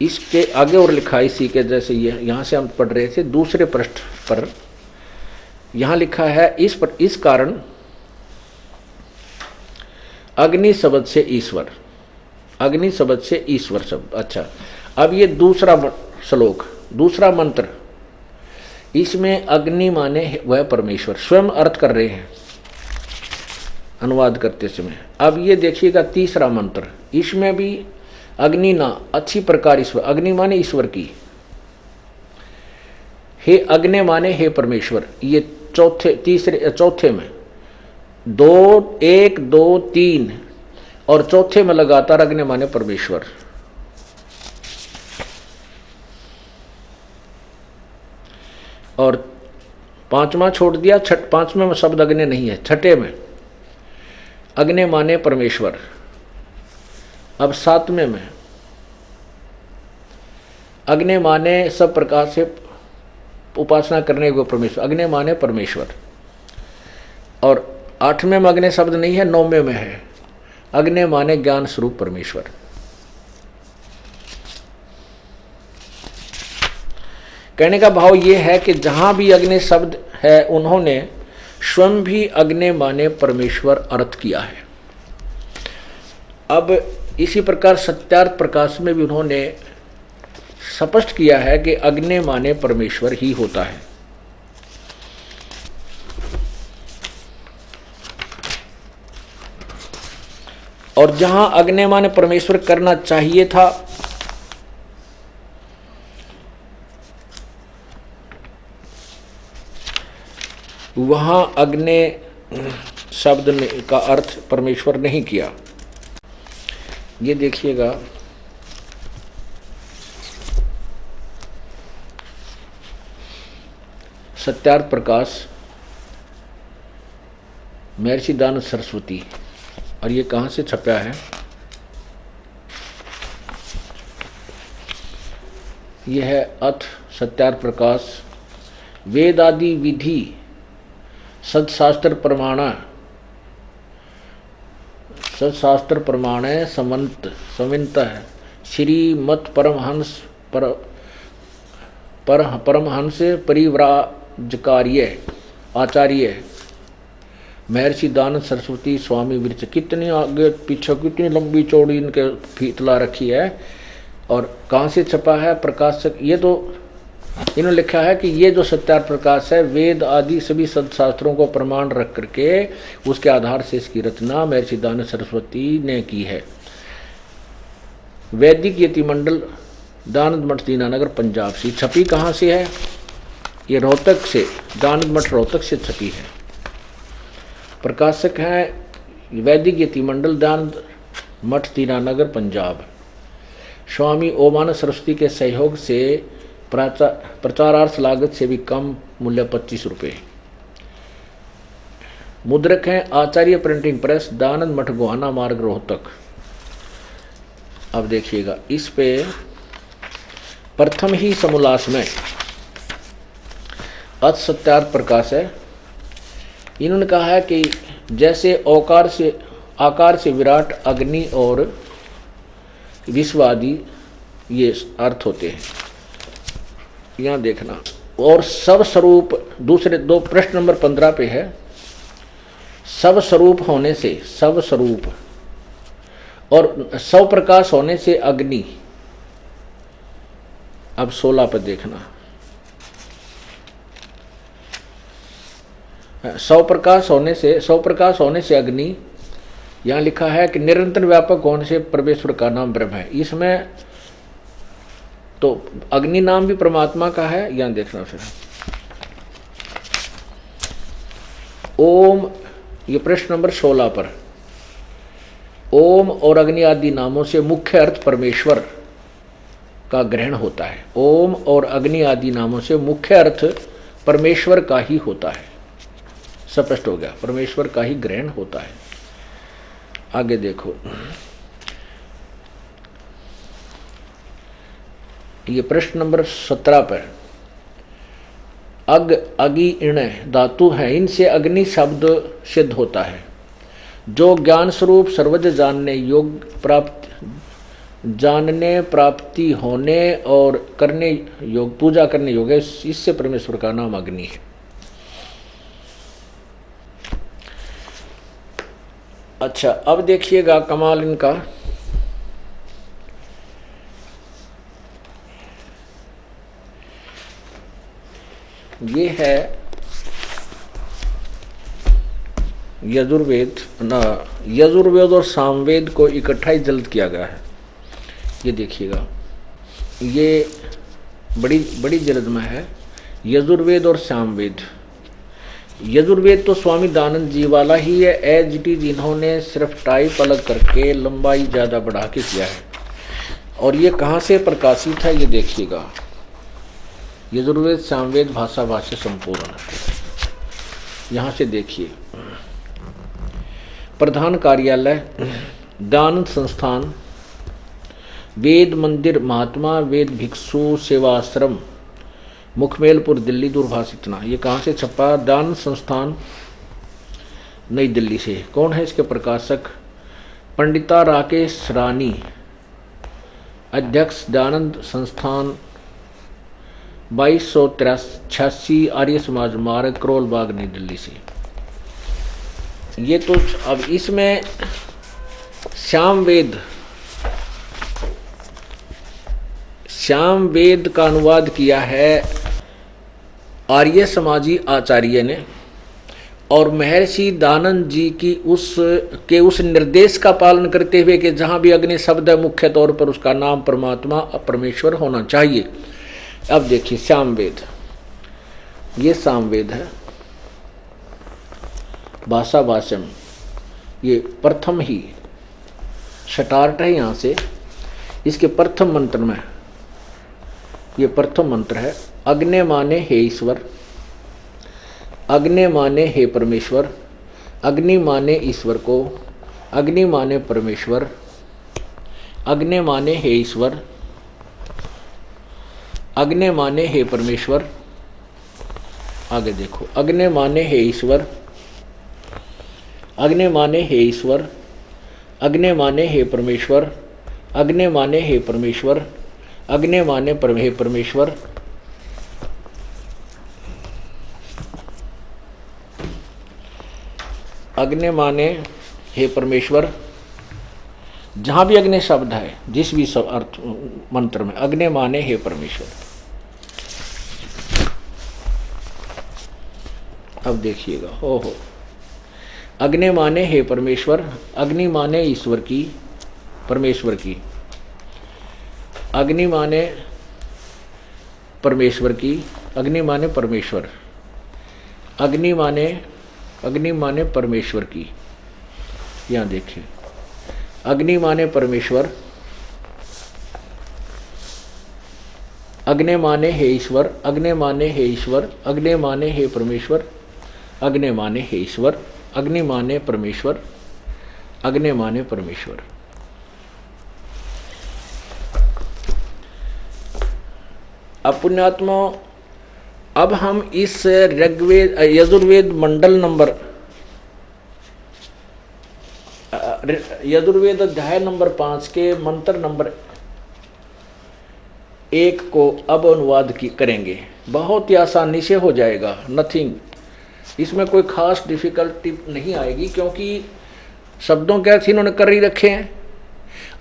इसके आगे और लिखा इसी के जैसे ये यहाँ से हम पढ़ रहे थे दूसरे पृष्ठ पर यहाँ लिखा है इस कारण अग्नि शब्द से ईश्वर, अग्नि शब्द से ईश्वर शब्द। अच्छा, अब ये दूसरा श्लोक, दूसरा मंत्र, इसमें अग्नि माने वह परमेश्वर स्वयं अर्थ कर रहे हैं अनुवाद करते समय। अब ये देखिएगा तीसरा मंत्र, इसमें भी अग्नि ना अच्छी प्रकार ईश्वर, अग्नि माने ईश्वर की, हे अग्नि माने हे परमेश्वर। ये चौथे में 2 1 2 3 और चौथे में लगातार अग्नि माने परमेश्वर। और पांचवा छोड़ दिया, पांचवें में शब्द अग्नि नहीं है, छठे में अग्नि माने परमेश्वर। अब सातवें में अग्नि माने सब प्रकार से उपासना करने को परमेश्वर, अग्नि माने परमेश्वर। और आठवें में अग्नि शब्द नहीं है, नौवें में है अग्नि माने ज्ञान स्वरूप परमेश्वर। कहने का भाव ये है कि जहां भी अग्नि शब्द है उन्होंने स्वयं भी अग्नि माने परमेश्वर अर्थ किया है। अब इसी प्रकार सत्यार्थ प्रकाश में भी उन्होंने स्पष्ट किया है कि अग्नि माने परमेश्वर ही होता है। और जहां अग्नि माने परमेश्वर करना चाहिए था वहां अग्नि शब्द का अर्थ परमेश्वर नहीं किया। ये देखिएगा सत्यार्थ प्रकाश महर्षि दानव सरस्वती, और ये कहाँ से छपा है? यह है अथ सत्यार्थ प्रकाश वेदादि विधि सदशास्त्र प्रमाण समन्त श्रीमत् परमहंस परिव्राजकार्य आचार्य महर्षि दानव सरस्वती स्वामी विरच। कितनी आगे पीछे कितनी लंबी चौड़ी इनके फीतला रखी है। और कहाँ से छपा है? प्रकाशक। ये तो इन्होंने लिखा है कि ये जो सत्यार्थ प्रकाश है वेद आदि सभी सदशास्त्रों को प्रमाण रख करके उसके आधार से इसकी रचना महर्षि दानव सरस्वती ने की है। वैदिक यतिमंडल दानद मठ दीनानगर पंजाब से छपी। कहाँ से है? ये रोहतक से, दानद मठ रोहतक से छपी है। प्रकाशक हैं वैदिक यतिमंडल दानद मठ दीनानगर पंजाब। स्वामी ओमानंद सरस्वती के सहयोग से प्रचारार्थ लागत से भी कम मूल्य 25 रुपये। मुद्रक हैं आचार्य प्रिंटिंग प्रेस दानंद मठ गोहाना मार्ग रोहतक। अब देखिएगा इस पे प्रथम ही समोल्लास में अथ सत्यार्थ प्रकाश है। इन्होंने कहा है कि जैसे आकार से विराट अग्नि और विश्व आदि ये अर्थ होते हैं, यहाँ देखना। और सब स्वरूप दूसरे दो प्रश्न नंबर 15 पे है। सब स्वरूप होने से सब स्वरूप और सब प्रकाश होने से अग्नि अब 16 पर देखना। सौ प्रकाश होने से अग्नि, यहाँ लिखा है कि निरंतर व्यापक होने से परमेश्वर का नाम ब्रह्म है। इसमें तो अग्नि नाम भी परमात्मा का है। यहाँ देखना फिर ओम, ये प्रश्न नंबर 16 पर, ओम और अग्नि आदि नामों से मुख्य अर्थ परमेश्वर का ग्रहण होता है। ओम और अग्नि आदि नामों से मुख्य अर्थ परमेश्वर का ही होता है। स्पष्ट हो गया, परमेश्वर का ही ग्रहण होता है। आगे देखो, ये प्रश्न नंबर 17 पर, अग, अगि, इण धातु है, इनसे अग्नि शब्द सिद्ध होता है। जो ज्ञान स्वरूप सर्वज्ञ जानने प्राप्ति होने और करने योग, पूजा करने योग है, इससे परमेश्वर का नाम अग्नि है। अच्छा, अब देखिएगा कमाल इनका। ये है यजुर्वेद और सामवेद को इकट्ठा ही जल्द किया गया है। ये देखिएगा, ये बड़ी जल्द में है यजुर्वेद और सामवेद। यजुर्वेद तो स्वामी दानंद जी वाला ही है, एज इट इज। इन्होंने सिर्फ टाइप अलग करके लंबाई ज़्यादा बढ़ा के किया है। और ये कहाँ से प्रकाशित है, ये देखिएगा, यजुर्वेद सामवेद भाषा भाष्य संपूर्ण, यहाँ से देखिए। प्रधान कार्यालय दानंद संस्थान, वेद मंदिर महात्मा वेद भिक्षु सेवाश्रम, मुखमेलपुर दिल्ली, दूरभाष इतना। ये कहाँ से छपा? दानंद संस्थान नई दिल्ली से। कौन है इसके प्रकाशक? पंडिता राकेश रानी, अध्यक्ष दानंद संस्थान, 2286 आर्य समाज मार्ग, करोल बाग, नई दिल्ली से। ये तो अब इसमें श्याम वेद का अनुवाद किया है आर्य समाजी आचार्य ने, और महर्षि दानंद जी की उस निर्देश का पालन करते हुए कि जहाँ भी अग्नि शब्द है मुख्य तौर पर उसका नाम परमात्मा परमेश्वर होना चाहिए। अब देखिए सामवेद, ये सामवेद है, भाषा भाष्यम, ये प्रथम ही स्टार्ट है यहाँ से। इसके प्रथम मंत्र में, ये प्रथम मंत्र है, अग्नि माने हे ईश्वर, अग्नि माने हे परमेश्वर, अग्नि माने ईश्वर को, अग्नि माने परमेश्वर, अग्नि माने हे ईश्वर, अग्नि माने हे परमेश्वर। आगे देखो, अग्नि माने हे ईश्वर, अग्नि माने हे ईश्वर, अग्नि माने हे परमेश्वर, अग्नि माने हे परमेश्वर, अग्नि माने हे परमेश्वर। अग्नि माने हे परमेश्वर, जहाँ भी अग्नि शब्द है, जिस भी अर्थ मंत्र में, अग्नि माने हे परमेश्वर। अब देखिएगा, हो अग्नि माने हे परमेश्वर, अग्नि माने ईश्वर की, परमेश्वर की, अग्नि माने परमेश्वर की, अग्नि माने परमेश्वर, अग्नि माने परमेश्वर की। यहाँ देखिए, अग्नि माने परमेश्वर, अग्नि माने हे ईश्वर, अग्नि माने हे ईश्वर, अग्नि माने हे परमेश्वर, अग्नि माने हे ईश्वर, अग्नि माने परमेश्वर, अग्नि माने परमेश्वर। अब पुण्यात्मा, अब हम इस ऋग्वेद यजुर्वेद मंडल नंबर, यजुर्वेद अध्याय नंबर 5 के मंत्र नंबर 1 को अब अनुवाद करेंगे। बहुत ही आसानी से हो जाएगा, नथिंग, इसमें कोई खास डिफिकल्टी नहीं आएगी, क्योंकि शब्दों के अर्थ इन्होंने कर ही रखे हैं।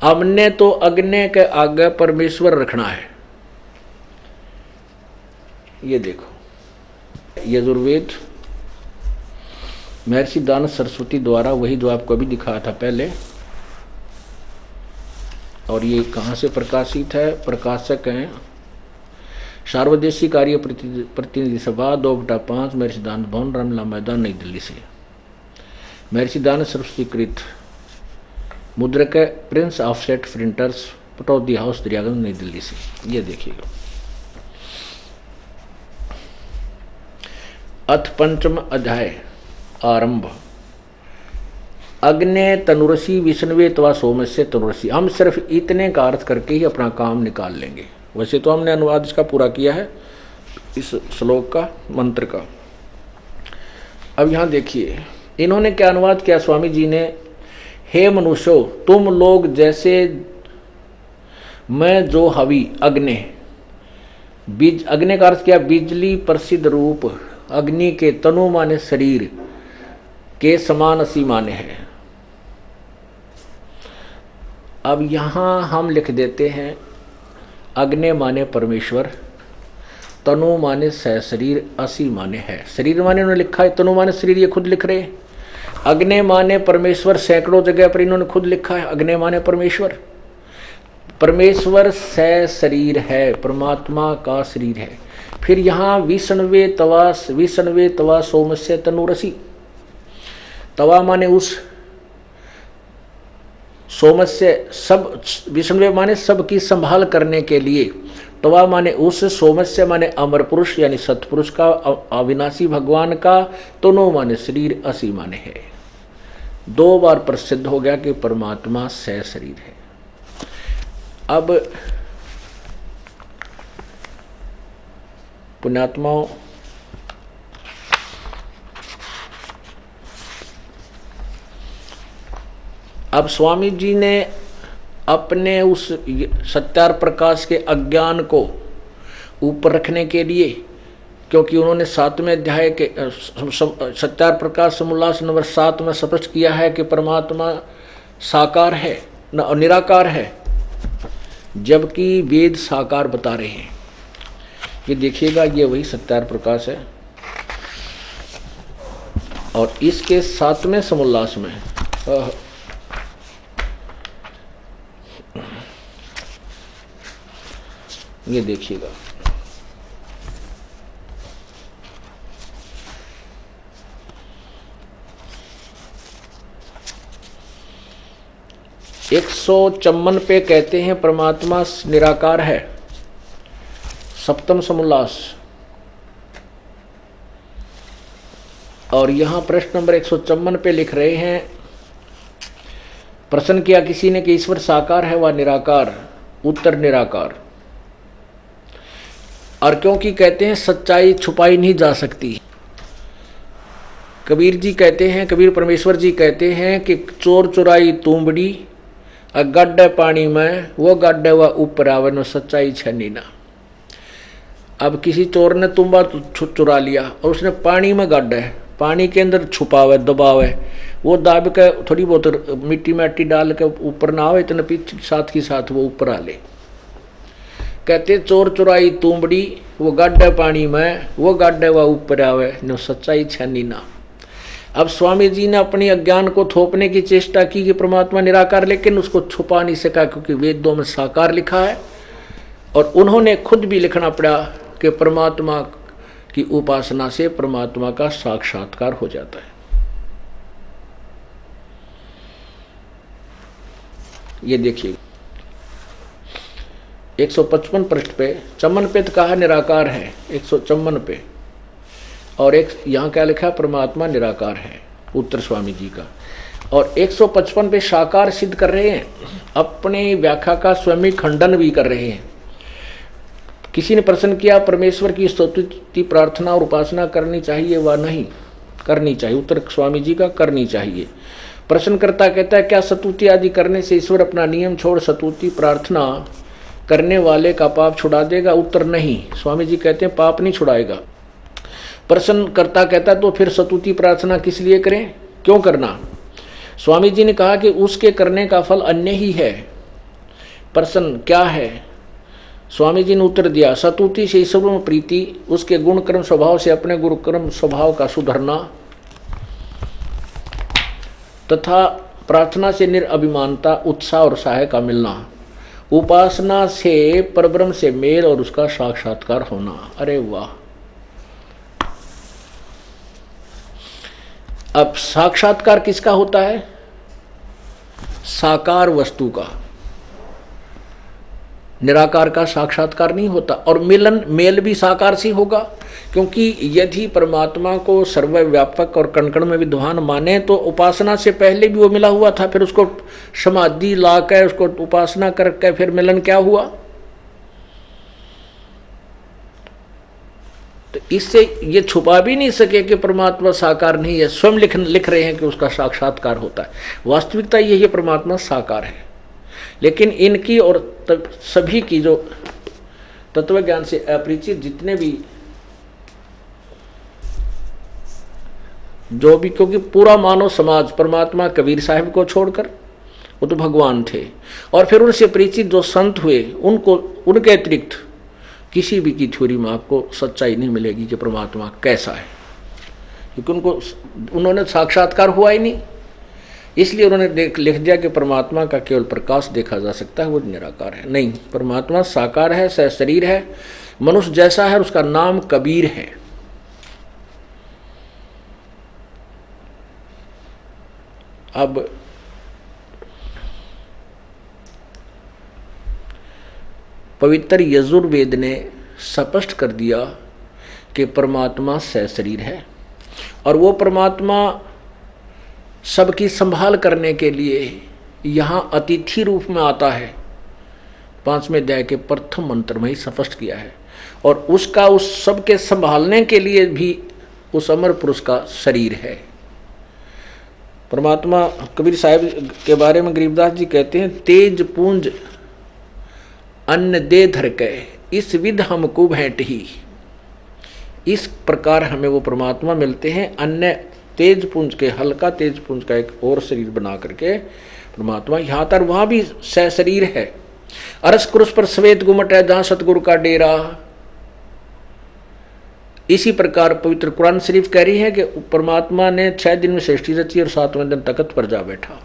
हमने तो अग्नि के आगे परमेश्वर रखना है, ये देखो, यजुर्वेद महर्षि दानव सरस्वती द्वारा, वही जो आपको अभी दिखाया था पहले। और ये कहाँ से प्रकाशित है? प्रकाशक हैं सार्वदेशी कार्य प्रतिनिधि सभा 2/5 महर्षि दानव भवन, रामलीला मैदान, नई दिल्ली से। महर्षि दानव सरस्वती कृत, मुद्रक है Prince offset printers, Pataudi house, Daryaganj, नई दिल्ली से। ये देखिएगा। अथ पंचम अध्याय आरंभ। अग्ने तनुरसी विष्णुवे तवा सोमस्य तनुरसी। हम सिर्फ इतने का अर्थ करके ही अपना काम निकाल लेंगे। वैसे तो हमने अनुवाद इसका पूरा किया है, इस श्लोक का, मंत्र का। अब यहाँ देखिए इन्होंने क्या अनुवाद किया स्वामी जी ने। हे मनुष्यो, तुम लोग जैसे मैं जो हवि अग्नि, बीज, अग्नि का अर्थ किया बिजली प्रसिद्ध रूप, अग्नि के तनु माने शरीर के समान असी माने है। अब यहां हम लिख देते हैं अग्नि माने परमेश्वर, तनु माने शरीर, असी माने है। शरीर माने उन्होंने लिखा है, तनु माने शरीर ये खुद लिख रहे हैं। अग्नि माने परमेश्वर सैकड़ों जगह पर इन्होंने खुद लिखा है, अग्नि माने परमेश्वर। परमेश्वर शरीर है, परमात्मा का शरीर है। फिर यहाँ विष्णुवे तवा सोमस्य तनुरसी। तवा माने उस, सोमस्य सब, विष्णुवे माने सबकी संभाल करने के लिए, तवा माने उस, सोमस्य माने अमर पुरुष यानी सतपुरुष का, अविनाशी भगवान का, तनु माने शरीर, असी माने है। 2 बार प्रसिद्ध हो गया कि परमात्मा शरीर है। अब पुण्यात्माओं, अब स्वामी जी ने अपने उस सत्यार प्रकाश के अज्ञान को ऊपर रखने के लिए, क्योंकि उन्होंने 7वें अध्याय के सत्यार प्रकाश समोल्लास नंबर 7 में स्पष्ट किया है कि परमात्मा साकार है न निराकार है, जबकि वेद साकार बता रहे हैं। ये देखिएगा, ये वही सत्यार प्रकाश है। और इसके 7वें समोल्लास में ये देखिएगा, एक 154 पे कहते हैं परमात्मा निराकार है, 7वां समोल्लास। और यहां प्रश्न नंबर 154 पे लिख रहे हैं, प्रश्न किया किसी ने कि ईश्वर साकार है व निराकार? उत्तर निराकार। और क्योंकि कहते हैं सच्चाई छुपाई नहीं जा सकती। कबीर जी कहते हैं, कबीर परमेश्वर जी कहते हैं कि चोर चुराई तूंबड़ी, गड्ढे पानी में, वो गड्ढे व ऊपर आवे न सच्चाई छनी ना। अब किसी चोर ने तुम्बा चुरा लिया और उसने पानी में गड्ढे, पानी के अंदर छुपावे दबावे, वो दाब के थोड़ी बहुत मिट्टी माटी डाल के ऊपर ना आवे, इतने पीछे साथ ही साथ वो ऊपर आ ले। कहते चोर चुराई तूंबड़ी, वो गड्ढे पानी में, वो गड्ढे व ऊपर आवे न सच्चाई छनी ना। अब स्वामी जी ने अपनी अज्ञान को थोपने की चेष्टा की कि परमात्मा निराकार, लेकिन उसको छुपा नहीं सका क्योंकि वेदों में साकार लिखा है। और उन्होंने खुद भी लिखना पड़ा कि परमात्मा की उपासना से परमात्मा का साक्षात्कार हो जाता है। ये देखिए 155 पृष्ठ पे, चमन पे तो कहा निराकार है 154 पे, और एक यहाँ क्या लिखा, परमात्मा निराकार है, उत्तर स्वामी जी का। और 155 पे साकार सिद्ध कर रहे हैं, अपनी व्याख्या का स्वयं खंडन भी कर रहे हैं। किसी ने प्रश्न किया परमेश्वर की स्तुति प्रार्थना और उपासना करनी चाहिए व नहीं करनी चाहिए? उत्तर स्वामी जी का करनी चाहिए। प्रश्नकर्ता कहता है क्या स्तुति आदि करने से ईश्वर अपना नियम छोड़ स्तुति प्रार्थना करने वाले का पाप छुड़ा देगा? उत्तर नहीं, स्वामी जी कहते हैं पाप नहीं छुड़ाएगा। प्रश्नकर्ता कहता है तो फिर स्तुति प्रार्थना किस लिए करें, क्यों करना? स्वामी जी ने कहा कि उसके करने का फल अन्य ही है। प्रश्न क्या है? स्वामी जी ने उत्तर दिया, सतुति से ईश्वर में प्रीति, उसके गुण कर्म स्वभाव से अपने गुरु कर्म स्वभाव का सुधरना तथा प्रार्थना से निरअभिमानता, उत्साह और सहाय का मिलना, उपासना से परब्रह्म से मेल और उसका साक्षात्कार होना। अरे वाह! अब साक्षात्कार किसका होता है? साकार वस्तु का, निराकार का साक्षात्कार नहीं होता। और मिलन मेल भी साकार से होगा, क्योंकि यदि परमात्मा को सर्वव्यापक और कण कण में विद्वान माने तो उपासना से पहले भी वो मिला हुआ था, फिर उसको समाधि ला कर उसको उपासना करके फिर मिलन क्या हुआ? तो इससे ये छुपा भी नहीं सके कि परमात्मा साकार नहीं है। स्वयं लिख रहे हैं कि उसका साक्षात्कार होता है। वास्तविकता यही है, परमात्मा साकार है। लेकिन इनकी और सभी की जो तत्व ज्ञान से अपरिचित जितने भी जो भी, क्योंकि पूरा मानव समाज परमात्मा कबीर साहब को छोड़कर, वो तो भगवान थे, और फिर उनसे परिचित जो संत हुए उनको, उनके अतिरिक्त किसी भी की थ्योरी में आपको सच्चाई नहीं मिलेगी कि परमात्मा कैसा है, क्योंकि उन्होंने साक्षात्कार हुआ ही नहीं। इसलिए उन्होंने लिख दिया कि परमात्मा का केवल प्रकाश देखा जा सकता है, वो निराकार है। नहीं, परमात्मा साकार है, सशरीर है, मनुष्य जैसा है, उसका नाम कबीर है। अब पवित्र यजुर्वेद ने स्पष्ट कर दिया कि परमात्मा सशरीर है, और वो परमात्मा सबकी संभाल करने के लिए यहाँ अतिथि रूप में आता है। 5वें अध्याय के प्रथम मंत्र में ही स्पष्ट किया है। और उसका उस सबके संभालने के लिए भी उस अमर पुरुष का शरीर है। परमात्मा कबीर साहब के बारे में गरीबदास जी कहते हैं, तेज पूंज अन्न दे धर के इस विध हमको भेंट ही। इस प्रकार हमें वो परमात्मा मिलते हैं, अन्य तेज पुंज के, हल्का तेज पुंज का एक और शरीर बना करके परमात्मा यहाँ तर वहाँ भी सशरीर है। अरस क्रुस पर श्वेत गुमट है जहाँ सतगुरु का डेरा। इसी प्रकार पवित्र कुरान शरीफ कह रही है कि परमात्मा ने 6 दिन में सृष्टि रची और 7वें दिन तख्त पर जा बैठा।